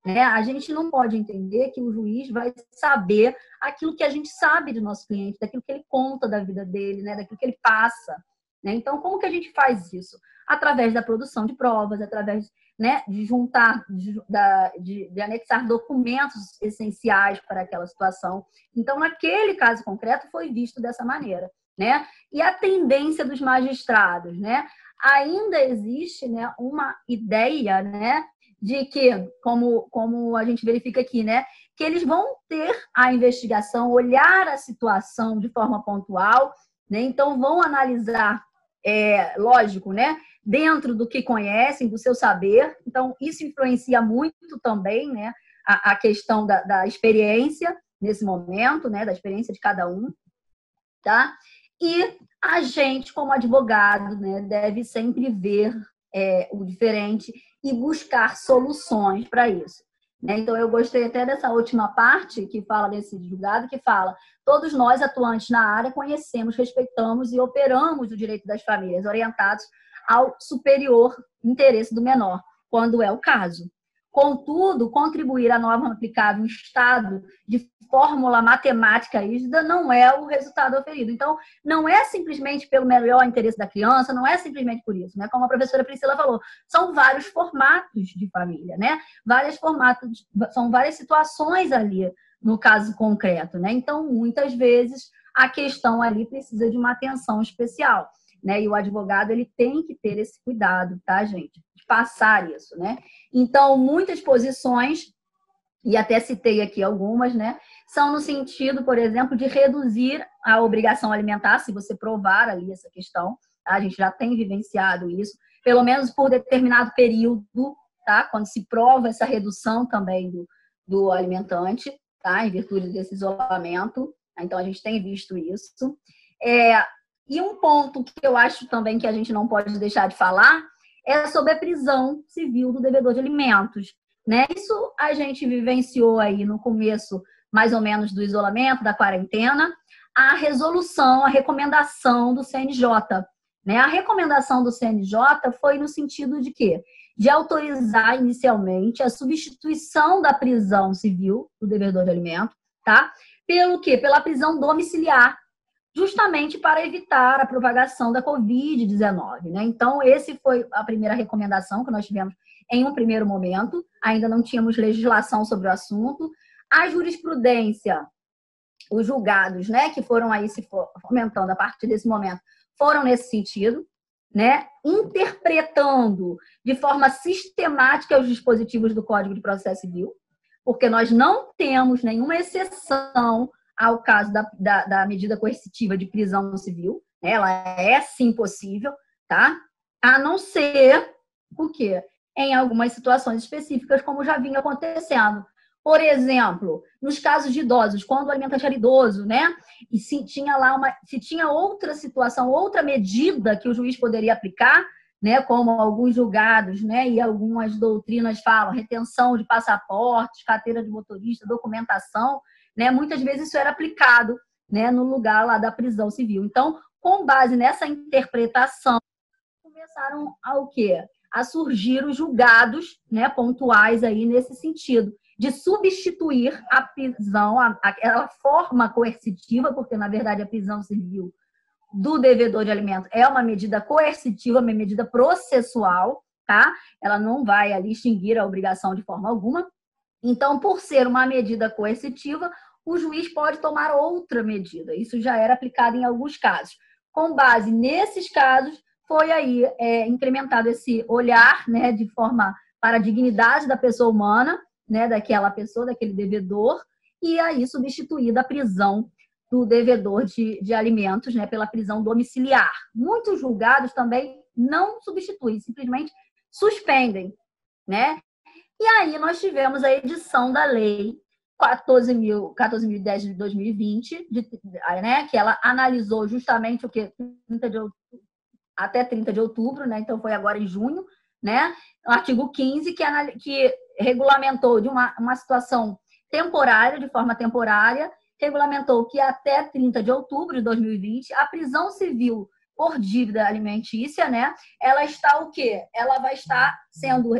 né? A gente não pode entender que o juiz vai saber aquilo que a gente sabe do nosso cliente, daquilo que ele conta da vida dele, né? Daquilo que ele passa, né? Então, como que a gente faz isso? Através da produção de provas, através, né, de juntar, de anexar documentos essenciais para aquela situação. Então, naquele caso concreto, foi visto dessa maneira, né? E a tendência dos magistrados, né? Ainda existe, né, uma ideia, né, de que, como a gente verifica aqui, né, que eles vão ter a investigação, olhar a situação de forma pontual, né? Então vão analisar, lógico, né, dentro do que conhecem, do seu saber. Então isso influencia muito também, né, a questão da experiência nesse momento, né, da experiência de cada um, tá? E a gente, como advogado, né, deve sempre ver o diferente e buscar soluções para isso, né? Então, eu gostei até dessa última parte que fala desse julgado, que fala: todos nós, atuantes na área, conhecemos, respeitamos e operamos o direito das famílias, orientados ao superior interesse do menor, quando é o caso. Contudo, contribuir à norma aplicável em estado de fórmula matemática rígida não é o resultado oferido. Então, não é simplesmente pelo melhor interesse da criança, não é simplesmente por isso, né? Como a professora Priscila falou, são vários formatos de família, né? São várias situações ali no caso concreto, né? Então, muitas vezes, a questão ali precisa de uma atenção especial, né? E o advogado, ele tem que ter esse cuidado, tá, gente? De passar isso, né? Então, muitas posições, e até citei aqui algumas, né? São no sentido, por exemplo, de reduzir a obrigação alimentar, se você provar ali essa questão, tá? A gente já tem vivenciado isso, pelo menos por determinado período, tá? Quando se prova essa redução também do alimentante, tá? Em virtude desse isolamento. Então, a gente tem visto isso. E um ponto que eu acho também que a gente não pode deixar de falar é sobre a prisão civil do devedor de alimentos, né? Isso a gente vivenciou aí no começo, mais ou menos, do isolamento, da quarentena, a resolução, a recomendação do CNJ, né? A recomendação do CNJ foi no sentido de quê? De autorizar inicialmente a substituição da prisão civil do devedor de alimento, tá? Pelo quê? Pela prisão domiciliar, justamente para evitar a propagação da Covid-19, né? Então, esse foi a primeira recomendação que nós tivemos em um primeiro momento. Ainda não tínhamos legislação sobre o assunto. A jurisprudência os julgados, né, que foram aí se fomentando a partir desse momento, foram nesse sentido, né, interpretando de forma sistemática os dispositivos do Código de Processo Civil, porque nós não temos nenhuma exceção ao caso da medida coercitiva de prisão civil, né, ela é sim possível, tá? A não ser o quê? Em algumas situações específicas, como já vinha acontecendo. Por exemplo, nos casos de idosos, quando o alimentante era idoso, né? E se tinha outra situação, outra medida que o juiz poderia aplicar, né? Como alguns julgados, né? E algumas doutrinas falam, retenção de passaportes, carteira de motorista, documentação, né? Muitas vezes isso era aplicado, né? No lugar lá da prisão civil. Então, com base nessa interpretação, começaram ao quê? A surgir os julgados, né? Pontuais aí nesse sentido, de substituir a prisão, aquela forma coercitiva, porque, na verdade, a prisão civil do devedor de alimento é uma medida coercitiva, uma medida processual, tá? Ela não vai ali extinguir a obrigação de forma alguma. Então, por ser uma medida coercitiva, o juiz pode tomar outra medida. Isso já era aplicado em alguns casos. Com base nesses casos, foi aí incrementado esse olhar, né, de forma para a dignidade da pessoa humana, né, daquela pessoa, daquele devedor, e aí substituída a prisão do devedor de alimentos, né, pela prisão domiciliar. Muitos julgados também não substituem, simplesmente suspendem, né? E aí nós tivemos a edição da lei 14.010 de 2020, né, que ela analisou justamente o que até 30 de outubro, né? Então foi agora em junho, né? O artigo 15, que regulamentou de uma situação temporária, de forma temporária, regulamentou que até 30 de outubro de 2020, a prisão civil por dívida alimentícia, né? Ela está o quê? Ela vai estar sendo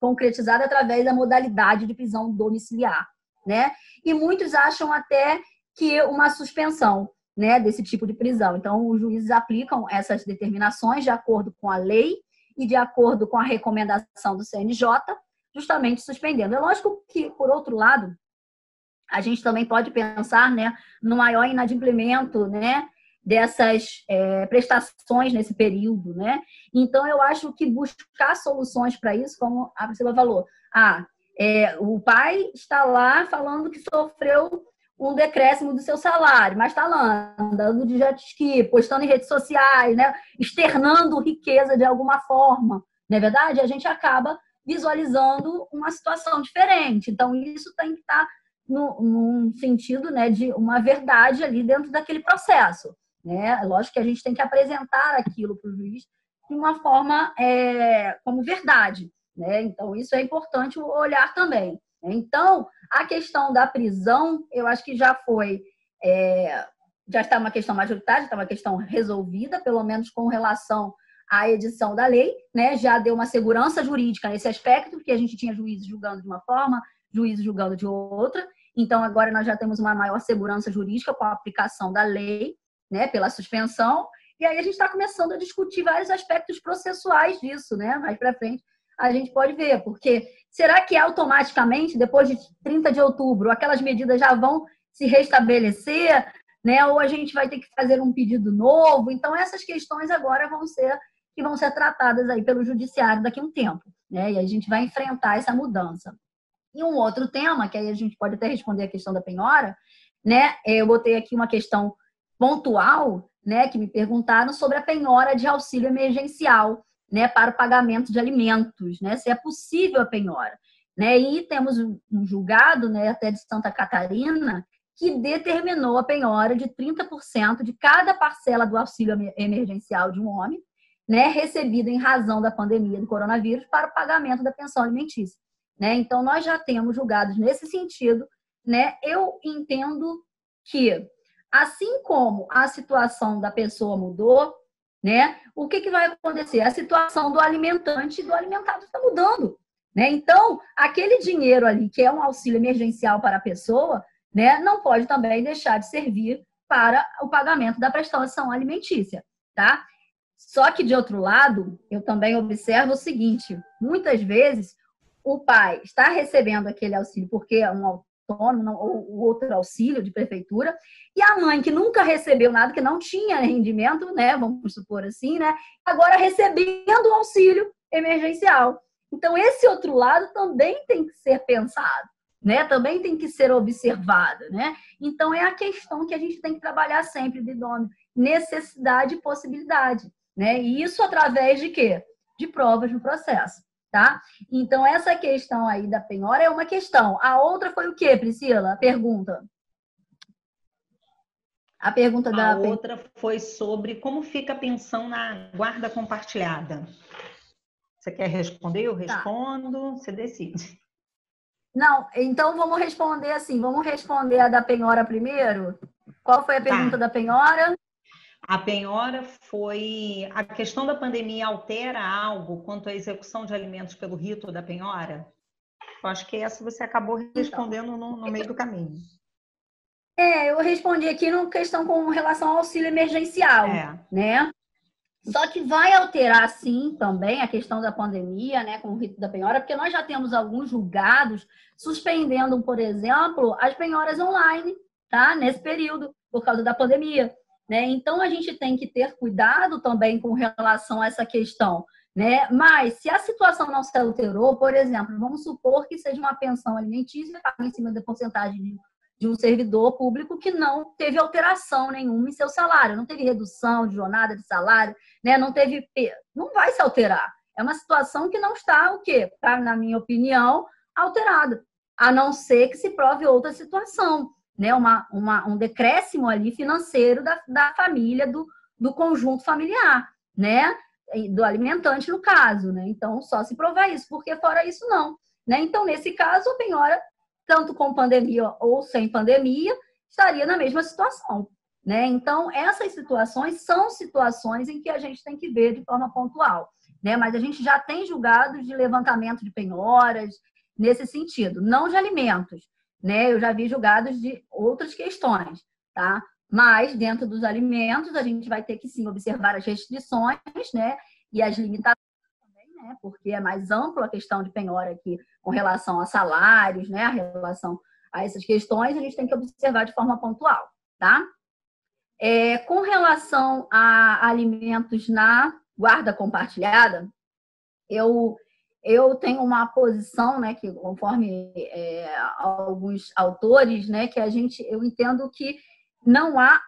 concretizada através da modalidade de prisão domiciliar, né? E muitos acham até que uma suspensão, né, desse tipo de prisão. Então, os juízes aplicam essas determinações de acordo com a lei e de acordo com a recomendação do CNJ, justamente suspendendo. É lógico que, por outro lado, a gente também pode pensar, né, no maior inadimplemento, né, dessas prestações nesse período, né? Então, eu acho que buscar soluções para isso, como a Priscila falou, o pai está lá falando que sofreu um decréscimo do seu salário, mas está lá andando de jet ski, postando em redes sociais, né, externando riqueza de alguma forma, não é verdade? A gente acaba visualizando uma situação diferente. Então, isso tem que estar num sentido, né, de uma verdade ali dentro daquele processo, né? Lógico que a gente tem que apresentar aquilo para o juiz de uma forma como verdade, né? Então, isso é importante olhar também. Então, a questão da prisão, eu acho que já está uma questão majoritária, está uma questão resolvida, pelo menos com relação à edição da lei, né? Já deu uma segurança jurídica nesse aspecto, porque a gente tinha juízes julgando de uma forma, juízes julgando de outra. Então, agora nós já temos uma maior segurança jurídica com a aplicação da lei, né? Pela suspensão. E aí a gente está começando a discutir vários aspectos processuais disso, né? Mais para frente a gente pode ver, porque será que automaticamente, depois de 30 de outubro, aquelas medidas já vão se restabelecer, né? Ou a gente vai ter que fazer um pedido novo? Então, essas questões agora vão ser tratadas aí pelo judiciário daqui a um tempo, né? E a gente vai enfrentar essa mudança. E um outro tema, que aí a gente pode até responder a questão da penhora, né? Eu botei aqui uma questão pontual, né? Que me perguntaram sobre a penhora de auxílio emergencial, né, para o pagamento de alimentos, né, se é possível a penhora, né, e temos um julgado, né, até de Santa Catarina, que determinou a penhora de 30% de cada parcela do auxílio emergencial de um homem, né, recebido em razão da pandemia do coronavírus para o pagamento da pensão alimentícia, né, então nós já temos julgados nesse sentido, né, eu entendo que, assim como a situação da pessoa mudou, né? O que vai acontecer? A situação do alimentante e do alimentado está mudando, né? Então, aquele dinheiro ali, que é um auxílio emergencial para a pessoa, né, não pode também deixar de servir para o pagamento da prestação alimentícia, tá? Só que, de outro lado, eu também observo o seguinte, muitas vezes o pai está recebendo aquele auxílio porque é um autônomo ou outro auxílio de prefeitura, e a mãe que nunca recebeu nada, que não tinha rendimento, né, vamos supor assim, né, agora recebendo o auxílio emergencial. Então, esse outro lado também tem que ser pensado, né, também tem que ser observado, né. Então, é a questão que a gente tem que trabalhar sempre, Didômio, necessidade e possibilidade, né, e isso através de quê? De provas no processo. Tá? Então, essa questão aí da penhora é uma questão. A outra foi o quê, Priscila? A pergunta. A pergunta da... A outra foi sobre como fica a pensão na guarda compartilhada. Você quer responder? Eu respondo, você decide. Não, então vamos responder assim. Vamos responder a da penhora primeiro? Qual foi a pergunta da penhora? A penhora foi... A questão da pandemia altera algo quanto à execução de alimentos pelo rito da penhora? Eu acho que essa você acabou respondendo no meio do caminho. Eu respondi aqui numa questão com relação ao auxílio emergencial, né? Só que vai alterar, sim, também a questão da pandemia, né, com o rito da penhora, porque nós já temos alguns julgados suspendendo, por exemplo, as penhoras online, tá? Nesse período, por causa da pandemia, né? Então, a gente tem que ter cuidado também com relação a essa questão, né? Mas, se a situação não se alterou, por exemplo, vamos supor que seja uma pensão alimentícia em cima da porcentagem de um servidor público que não teve alteração nenhuma em seu salário, não teve redução de jornada de salário, né? Não teve, não vai se alterar. É uma situação que não está, o quê? Na minha opinião, alterada, a não ser que se prove outra situação, né? Um decréscimo ali financeiro da família, do conjunto familiar, né? Do alimentante, no caso, né? Então, só se provar isso, porque fora isso, não. Né? Então, nesse caso, a penhora, tanto com pandemia ou sem pandemia, estaria na mesma situação. Né? Então, essas situações são situações em que a gente tem que ver de forma pontual. Né? Mas a gente já tem julgados de levantamento de penhoras nesse sentido, não de alimentos. Né? Eu já vi julgados de outras questões. Tá? Mas, dentro dos alimentos, a gente vai ter que, sim, observar as restrições, né? E as limitações, né? Porque é mais ampla a questão de penhora aqui com relação a salários, né? A relação a essas questões, a gente tem que observar de forma pontual, tá? Com relação a alimentos na guarda compartilhada, eu tenho uma posição, né, que conforme alguns autores, né, que eu entendo que não há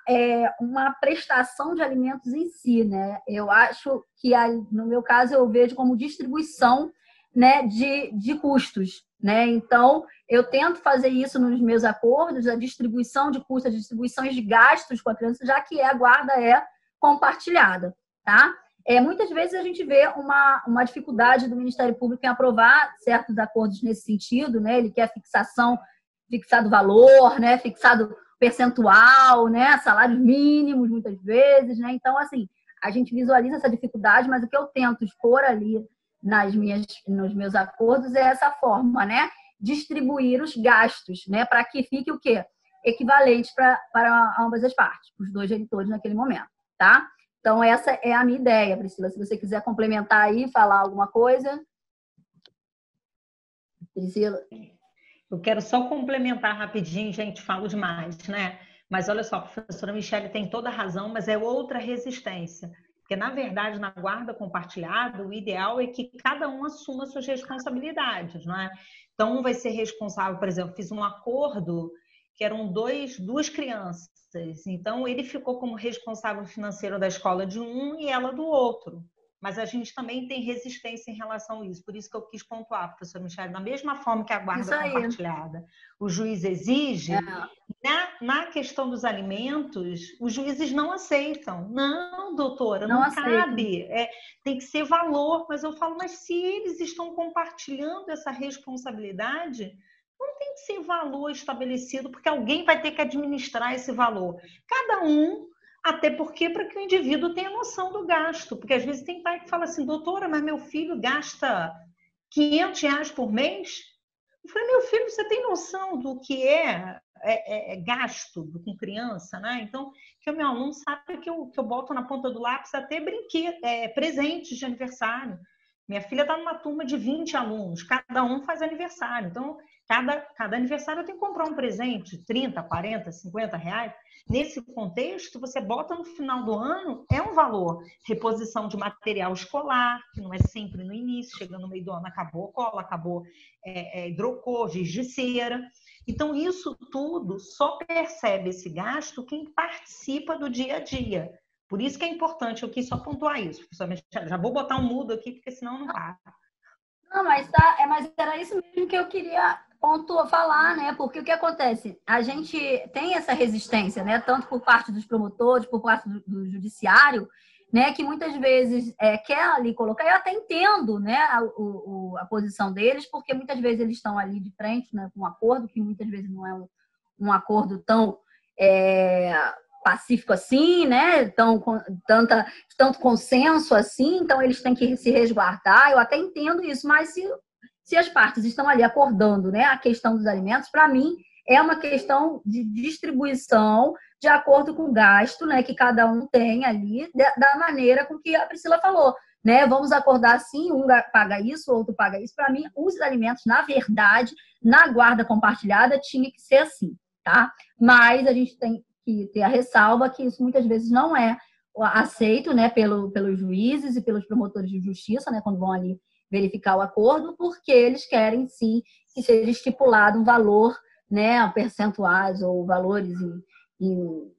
uma prestação de alimentos em si, né? Eu acho que, no meu caso, eu vejo como distribuição, né, de custos, né? Então, eu tento fazer isso nos meus acordos, a distribuição de custos, a distribuição de gastos com a criança, já que a guarda é compartilhada, tá? Muitas vezes a gente vê uma dificuldade do Ministério Público em aprovar certos acordos nesse sentido, né? Ele quer fixado valor, né? Fixado percentual, né? Salários mínimos, muitas vezes, né? Então, assim, a gente visualiza essa dificuldade, mas o que eu tento expor ali nos meus acordos é essa forma, né? Distribuir os gastos, né? Para que fique o quê? Equivalente para ambas as partes, os dois genitores naquele momento, tá? Então, essa é a minha ideia, Priscila. Se você quiser complementar aí, falar alguma coisa. Priscila? Eu quero só complementar rapidinho, gente, falo demais, né? Mas olha só, a professora Michele tem toda a razão, mas é outra resistência. Porque, na verdade, na guarda compartilhada, o ideal é que cada um assuma suas responsabilidades, não é? Então, um vai ser responsável, por exemplo, fiz um acordo que eram duas crianças. Então, ele ficou como responsável financeiro da escola de um e ela do outro. Mas a gente também tem resistência em relação a isso. Por isso que eu quis pontuar, professora Michele, da mesma forma que a guarda compartilhada, o juiz exige, na questão dos alimentos, os juízes não aceitam. Não, doutora, não cabe. Tem que ser valor. Mas eu falo, mas se eles estão compartilhando essa responsabilidade, não tem que ser valor estabelecido, porque alguém vai ter que administrar esse valor. Cada um, até porque para que o indivíduo tenha noção do gasto. Porque às vezes tem pai que fala assim, doutora, mas meu filho gasta R$500 por mês? Eu falei, meu filho, você tem noção do que é gasto com criança, né? Então, que o meu aluno sabe que eu boto na ponta do lápis até presentes de aniversário. Minha filha está numa turma de 20 alunos, cada um faz aniversário. Então, Cada aniversário eu tenho que comprar um presente de 30, 40, 50 reais. Nesse contexto, você bota no final do ano, é um valor. Reposição de material escolar, que não é sempre no início, chegando no meio do ano, acabou cola, acabou hidrocor, giz de cera. Então, isso tudo só percebe esse gasto quem participa do dia a dia. Por isso que é importante, eu quis só pontuar isso. Já vou botar um mudo aqui, porque senão não para. Não, mas mas era isso mesmo que eu queria falar, né? Porque o que acontece? A gente tem essa resistência, né? Tanto por parte dos promotores, por parte do judiciário, né? Que muitas vezes quer ali colocar. Eu até entendo, né? A posição deles, porque muitas vezes eles estão ali de frente, né, com um acordo que muitas vezes não é um acordo tão pacífico assim, né? Tanto consenso assim, então eles têm que se resguardar. Eu até entendo isso, mas se as partes estão ali acordando, né, a questão dos alimentos, para mim é uma questão de distribuição de acordo com o gasto, né, que cada um tem ali, da maneira com que a Priscila falou, né? Vamos acordar assim, um paga isso, o outro paga isso. Para mim, os alimentos, na verdade, na guarda compartilhada, tinha que ser assim, tá? Mas a gente tem que ter a ressalva que isso muitas vezes não é aceito, né, pelos juízes e pelos promotores de justiça, né, quando vão ali verificar o acordo, porque eles querem, sim, que seja estipulado um valor, né, percentuais ou valores em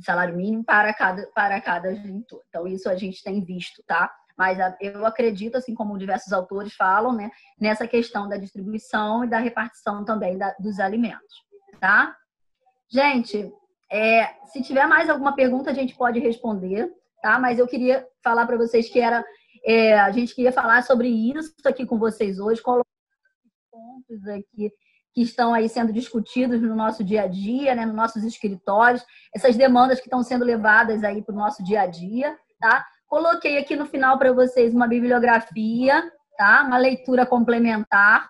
salário mínimo para cada genitor. Então, isso a gente tem visto, tá? Mas eu acredito, assim como diversos autores falam, né, nessa questão da distribuição e da repartição também dos alimentos, tá? Gente, se tiver mais alguma pergunta, a gente pode responder, tá? Mas eu queria falar para vocês que a gente queria falar sobre isso aqui com vocês hoje, colocar pontos aqui que estão aí sendo discutidos no nosso dia a dia, né, nos nossos escritórios, essas demandas que estão sendo levadas aí para o nosso dia a dia, tá? Coloquei aqui no final para vocês uma bibliografia, tá? Uma leitura complementar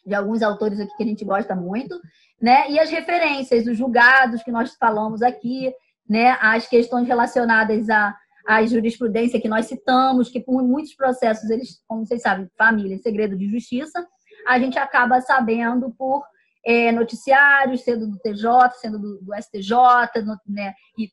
de alguns autores aqui que a gente gosta muito, né? E as referências, os julgados que nós falamos aqui, né? As questões relacionadas à jurisprudência que nós citamos, que por muitos processos, eles, como vocês sabem, família, segredo de justiça, a gente acaba sabendo por noticiários, sendo do TJ, sendo do STJ, né? E,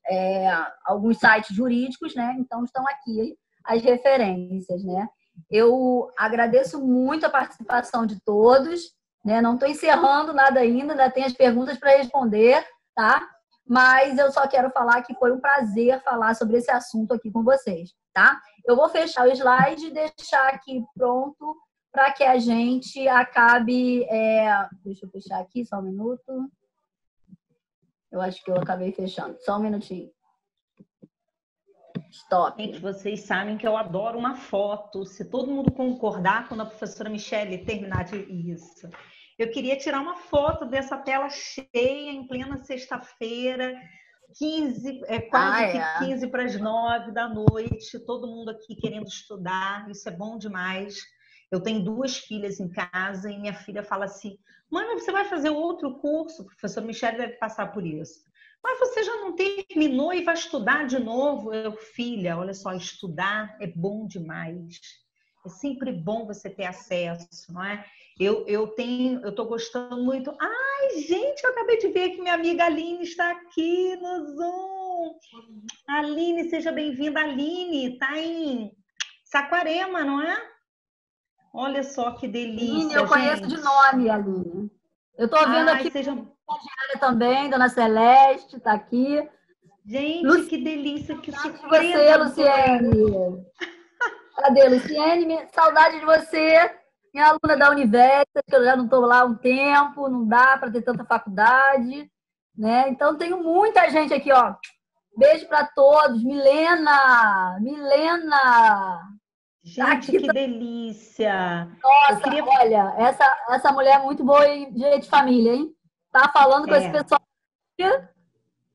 alguns sites jurídicos, né? Então, estão aqui as referências, né? Eu agradeço muito a participação de todos, né? Não estou encerrando nada ainda tem as perguntas para responder, tá? Mas eu só quero falar que foi um prazer falar sobre esse assunto aqui com vocês, tá? Eu vou fechar o slide e deixar aqui pronto para que a gente acabe... Deixa eu fechar aqui, só um minuto. Eu acho que eu acabei fechando. Só um minutinho. Stop. Gente, vocês sabem que eu adoro uma foto. Se todo mundo concordar, quando a professora Michele terminar isso. Eu queria tirar uma foto dessa tela cheia em plena sexta-feira, quase que 15 para as 9 da noite, todo mundo aqui querendo estudar, isso é bom demais. Eu tenho 2 filhas em casa e minha filha fala assim: mãe, mas você vai fazer outro curso? O professor Michele deve passar por isso. Mas você já não terminou e vai estudar de novo? Filha, olha só, estudar é bom demais. É sempre bom você ter acesso, não é? Eu estou gostando muito. Ai, gente, eu acabei de ver que minha amiga Aline está aqui no Zoom. Aline, seja bem-vinda. Aline está em Saquarema, não é? Olha só que delícia, Aline, eu conheço de nome, Aline. Eu estou vendo aqui também, Dona Celeste está aqui. Gente, que delícia, que surpresa. Você, Luciene. Cadê, Luciene? Saudade de você, minha aluna da Univers, que eu já não estou lá há um tempo, não dá para ter tanta faculdade, né? Então, tenho muita gente aqui, ó. Beijo para todos. Milena! Gente, que delícia! Nossa, olha, essa mulher é muito boa em direito de família, hein? Tá falando com esse pessoal aqui.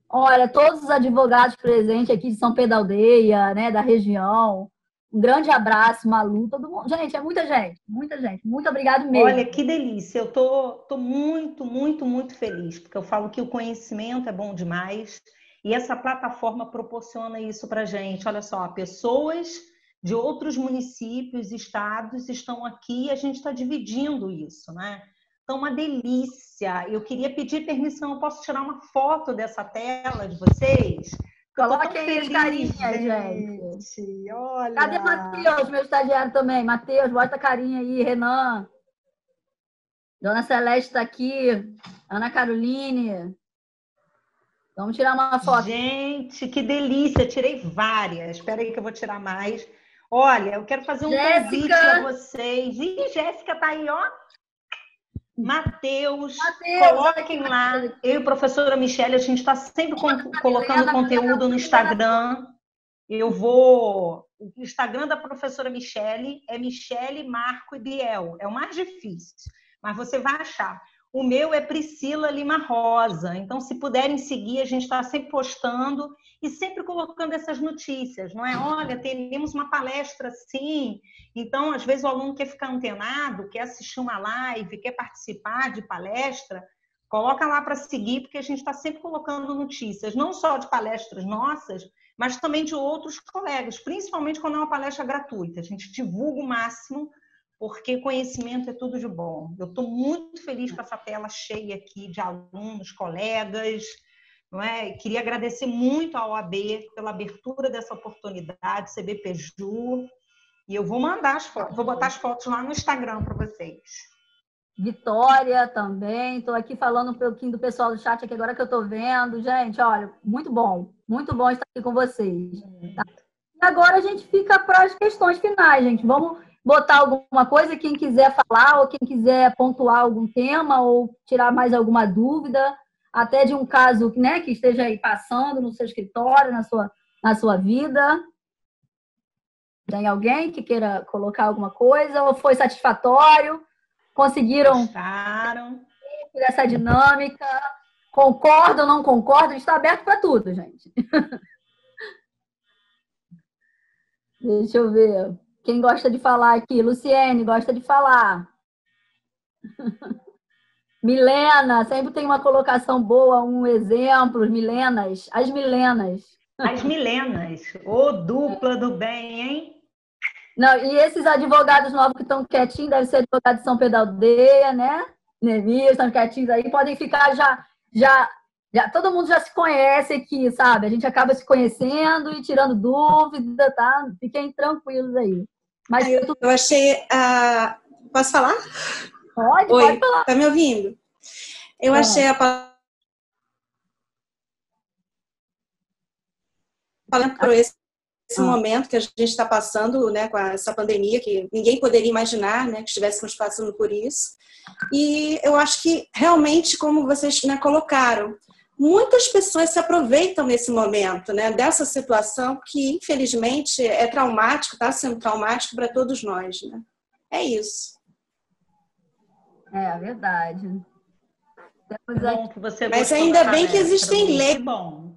Olha, todos os advogados presentes aqui de São Pedro da Aldeia, né, da região. Um grande abraço, Malu, todo mundo. Gente, é muita gente, muita gente. Muito obrigado mesmo. Olha, que delícia. Eu tô muito, muito, muito feliz, porque eu falo que o conhecimento é bom demais e essa plataforma proporciona isso para gente. Olha só, pessoas de outros municípios, estados estão aqui e a gente está dividindo isso, né? Estão uma delícia. Eu queria pedir permissão, eu posso tirar uma foto dessa tela de vocês? Coloquem aí as carinhas, gente. Olha. Cadê Matheus, meu estagiário também? Matheus, bota a carinha aí. Renan. Dona Celeste está aqui. Ana Caroline. Vamos tirar uma foto. Gente, que delícia. Tirei várias. Espera aí que eu vou tirar mais. Olha, eu quero fazer um convite a vocês. Ih, Jéssica tá aí, ó. Matheus, coloquem lá. Eu e a professora Michele, a gente está sempre colocando conteúdo no Instagram. O Instagram da professora Michele é Michele, Marco e Biel. É o mais difícil, mas você vai achar. O meu é Priscila Lima Rosa. Então, se puderem seguir, a gente está sempre postando e sempre colocando essas notícias, não é? Olha, teremos uma palestra assim. Então, às vezes o aluno quer ficar antenado, quer assistir uma live, quer participar de palestra, coloca lá para seguir, porque a gente está sempre colocando notícias, não só de palestras nossas, mas também de outros colegas, principalmente quando é uma palestra gratuita. A gente divulga o máximo, porque conhecimento é tudo de bom. Eu estou muito feliz com essa tela cheia aqui de alunos, colegas, não é? Queria agradecer muito à OAB pela abertura dessa oportunidade, CBPju, e eu vou mandar as fotos, vou botar as fotos lá no Instagram para vocês. Vitória também, estou aqui falando um pouquinho do pessoal do chat aqui agora que eu estou vendo. Gente, olha, muito bom estar aqui com vocês. Tá? E agora a gente fica para as questões finais, gente. Vamos botar alguma coisa, quem quiser falar ou quem quiser pontuar algum tema ou tirar mais alguma dúvida, até de um caso, né, que esteja aí passando no seu escritório, na sua vida. Tem alguém que queira colocar alguma coisa? Ou foi satisfatório? Conseguiram? Gostaram? Essa dinâmica? Concordam, não concordam? Está aberto para tudo, gente. Deixa eu ver. Quem gosta de falar aqui? Luciene, gosta de falar. Milena, sempre tem uma colocação boa, um exemplo. Milenas, as Milenas. As Milenas. Ô, dupla do bem, hein? Não, e esses advogados novos que estão quietinhos, devem ser advogados de São Pedro da Aldeia, né? Neemias, estão quietinhos aí, podem ficar já, todo mundo já se conhece aqui, sabe? A gente acaba se conhecendo e tirando dúvida, tá? Fiquem tranquilos aí. Mas eu achei Posso falar? Pode falar. Tá me ouvindo? Eu achei falando por esse momento que a gente está passando, né, com essa pandemia, que ninguém poderia imaginar, né, que estivéssemos passando por isso. E eu acho que realmente, como vocês, né, colocaram, muitas pessoas se aproveitam nesse momento, né, dessa situação que, infelizmente, é traumático, está sendo traumático para todos nós, né? É isso. É verdade. Bom que você Mas ainda bem que existem leis. Bom.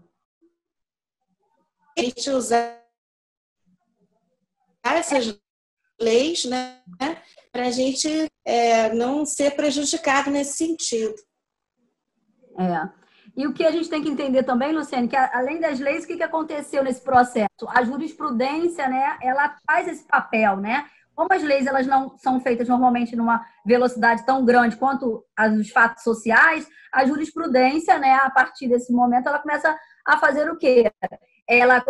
A gente usar essas leis, né, para a gente não ser prejudicado nesse sentido. E o que a gente tem que entender também, Luciane, que além das leis, o que aconteceu nesse processo? A jurisprudência, né, ela faz esse papel, né? Como as leis elas não são feitas normalmente numa velocidade tão grande quanto os fatos sociais, a jurisprudência, né, a partir desse momento, ela começa a fazer o quê? Ela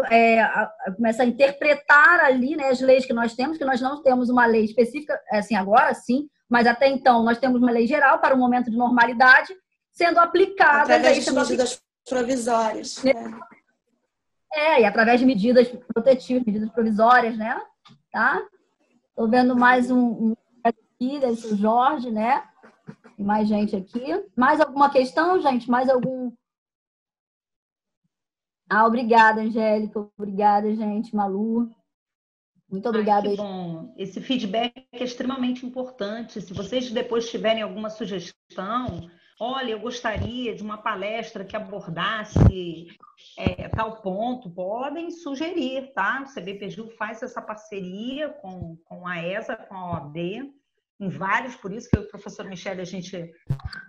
começa a interpretar ali, né, as leis que nós não temos uma lei específica, assim, agora sim, mas até então nós temos uma lei geral para um momento de normalidade sendo aplicada. Através de medidas provisórias. E através de medidas protetivas, medidas provisórias, né? Tá? Estou vendo mais um aqui, deve ser o Jorge, né? E mais gente aqui. Mais alguma questão, gente? Mais algum... obrigada, Angélica. Obrigada, gente. Malu. Muito obrigada. Que bom. Esse feedback é extremamente importante. Se vocês depois tiverem alguma sugestão, olha, eu gostaria de uma palestra que abordasse tal ponto, podem sugerir, tá? O CBPju faz essa parceria com a ESA, com a OAB, em vários, por isso que o professor Michele, a gente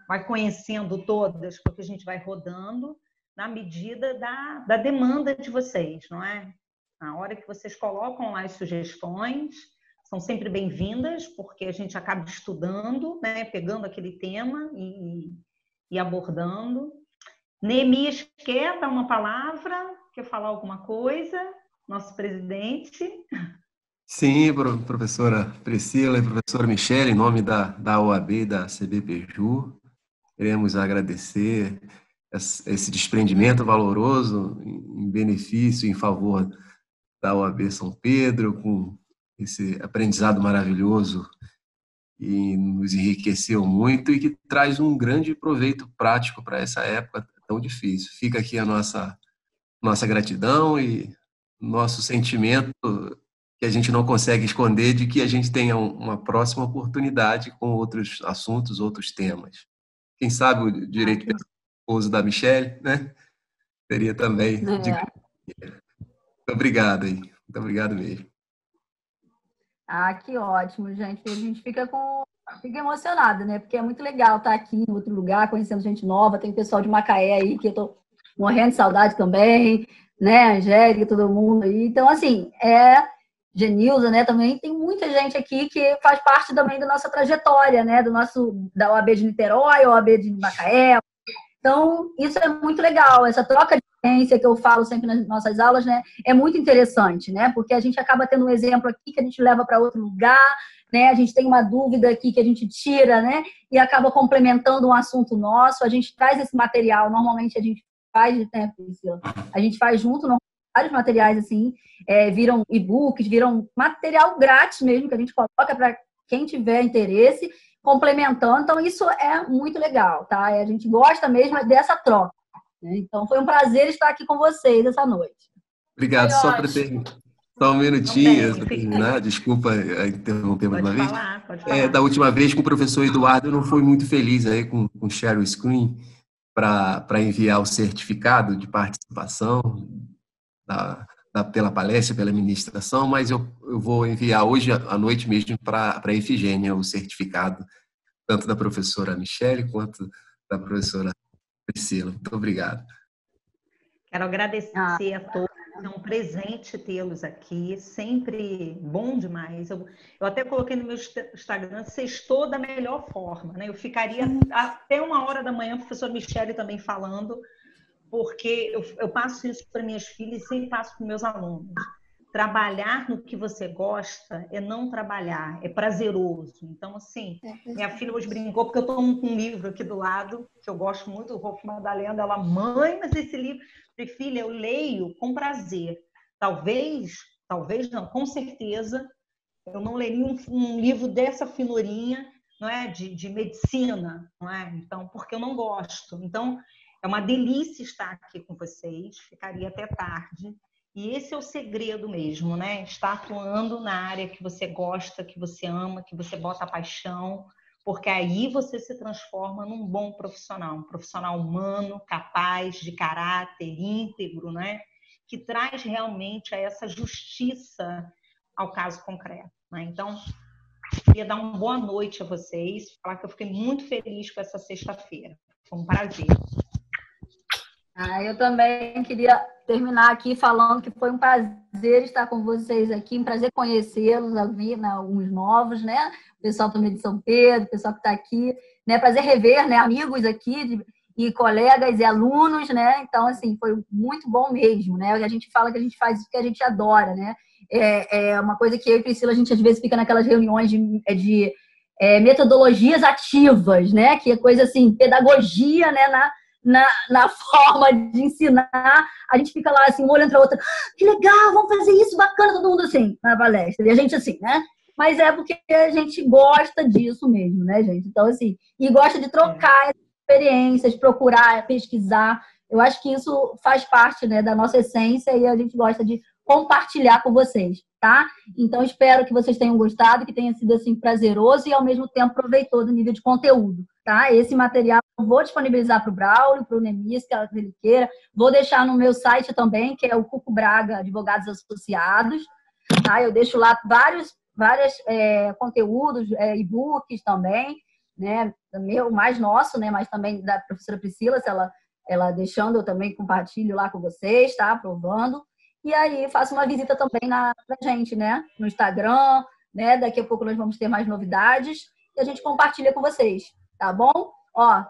vai conhecendo todas, porque a gente vai rodando na medida da demanda de vocês, não é? Na hora que vocês colocam lá as sugestões, são sempre bem-vindas, porque a gente acaba estudando, né, pegando aquele tema e abordando. Neemias quer dar uma palavra? Quer falar alguma coisa? Nosso presidente. Sim, professora Priscila e professora Michele, em nome da OAB e da CBPJU, queremos agradecer esse desprendimento valoroso em benefício, em favor da OAB São Pedro, com esse aprendizado maravilhoso e nos enriqueceu muito e que traz um grande proveito prático para essa época tão difícil. Fica aqui a nossa gratidão e nosso sentimento que a gente não consegue esconder de que a gente tenha uma próxima oportunidade com outros assuntos, outros temas. Quem sabe o direito pessoal da Michele, né? Seria também. Muito obrigado aí. Muito obrigado mesmo. Que ótimo, gente. A gente fica emocionada, né? Porque é muito legal estar aqui em outro lugar, conhecendo gente nova. Tem pessoal de Macaé aí que eu tô morrendo de saudade também, né? Angélica, todo mundo aí. Então, assim, Genilza, né? Também tem muita gente aqui que faz parte também da nossa trajetória, né? Da OAB de Niterói, OAB de Macaé. Então, isso é muito legal. Essa troca de experiência que eu falo sempre nas nossas aulas, né? É muito interessante, né? Porque a gente acaba tendo um exemplo aqui que a gente leva para outro lugar, né? A gente tem uma dúvida aqui que a gente tira, né? E acaba complementando um assunto nosso. A gente traz esse material, normalmente a gente faz, né, Priscila? A gente faz junto, vários materiais assim, viram e-books, viram material grátis mesmo, que a gente coloca para quem tiver interesse, complementando. Então, isso é muito legal, tá? A gente gosta mesmo dessa troca, né? Então, foi um prazer estar aqui com vocês essa noite. Obrigado. Só um minutinho para terminar. Desculpa interromper mais uma vez. Pode falar. Da última vez com o professor Eduardo, eu não fui muito feliz aí com share o screen para enviar o certificado de participação pela palestra, pela ministração, mas eu vou enviar hoje à noite mesmo para a Efigênia o certificado, tanto da professora Michele quanto da professora Priscila. Muito obrigado. Quero agradecer a todos. É um presente tê-los aqui, sempre bom demais. Eu até coloquei no meu Instagram, sextou da melhor forma, né? Eu ficaria até 1h da manhã, a professora Michele também falando, porque eu passo isso para minhas filhas e sempre passo para meus alunos. Trabalhar no que você gosta é não trabalhar, é prazeroso. Então, assim, minha filha hoje brincou, porque eu estou com um livro aqui do lado, que eu gosto muito, o Hoffmann Madalena, ela, mãe, mas esse livro... Falei, filha, eu leio com prazer. Talvez não, com certeza, eu não leria um livro dessa finurinha, não é? De medicina, não é? Então, porque eu não gosto. Então, é uma delícia estar aqui com vocês, ficaria até tarde. E esse é o segredo mesmo, né? Estar atuando na área que você gosta, que você ama, que você bota a paixão, porque aí você se transforma num bom profissional, um profissional humano, capaz, de caráter, íntegro, né? Que traz realmente essa justiça ao caso concreto, né? Então, queria dar uma boa noite a vocês, falar que eu fiquei muito feliz com essa sexta-feira. Foi um prazer. Eu também queria terminar aqui falando que foi um prazer estar com vocês aqui, um prazer conhecê-los, ouvir, né, alguns novos, né? O pessoal também de São Pedro, o pessoal que está aqui, né? Prazer rever, né, amigos aqui e colegas e alunos, né? Então, assim, foi muito bom mesmo, né? A gente fala que a gente faz isso que a gente adora, né? É uma coisa que eu e Priscila, a gente às vezes fica naquelas reuniões de metodologias ativas, né? Que é coisa assim, pedagogia, né? Na forma de ensinar, a gente fica lá assim, um olhando para o outro, que legal, vamos fazer isso, bacana, todo mundo assim, na palestra, e a gente assim, né? Mas é porque a gente gosta disso mesmo, né, gente? Então, assim, e gosta de trocar experiências, procurar, pesquisar. Eu acho que isso faz parte, né, da nossa essência e a gente gosta de compartilhar com vocês, tá? Então, espero que vocês tenham gostado, que tenha sido, assim, prazeroso e, ao mesmo tempo, proveitoso no nível de conteúdo, tá? Esse material eu vou disponibilizar para o Braulio, para o Neemias, que ele queira. Vou deixar no meu site também, que é o Cuco Braga Advogados Associados, tá? Eu deixo lá vários conteúdos, e-books também, né? Meu, mais nosso, né? Mas também da professora Priscila, se ela deixando, eu também compartilho lá com vocês, tá? Aprovando. E aí, faço uma visita também pra gente, né? No Instagram, né? Daqui a pouco nós vamos ter mais novidades e a gente compartilha com vocês, tá bom? Ó,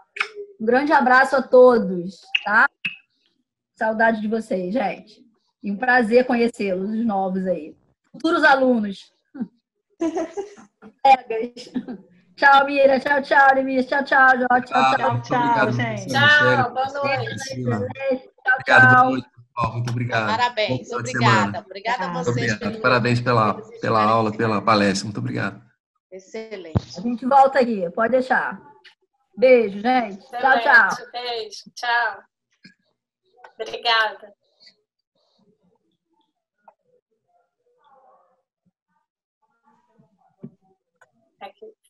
um grande abraço a todos, tá? Saudade de vocês, gente. E um prazer conhecê-los, os novos aí. Futuros alunos. Tchau, Mira. Tchau, tchau, Nemis. Tchau, tchau, Jorge. Tchau, tchau. Tchau, gente. Tchau, boa noite. Tchau, Obrigado, boa tchau. noite, pessoal. Muito obrigado. Parabéns, Bom final de obrigada. semana. Obrigada a Muito vocês. Obrigado. Parabéns pela aula, pela palestra. Muito obrigado. Excelente. A gente volta aqui, pode deixar. Beijo, gente. Tchau, tchau. Excelente. Beijo. Tchau. Obrigada. Aqui.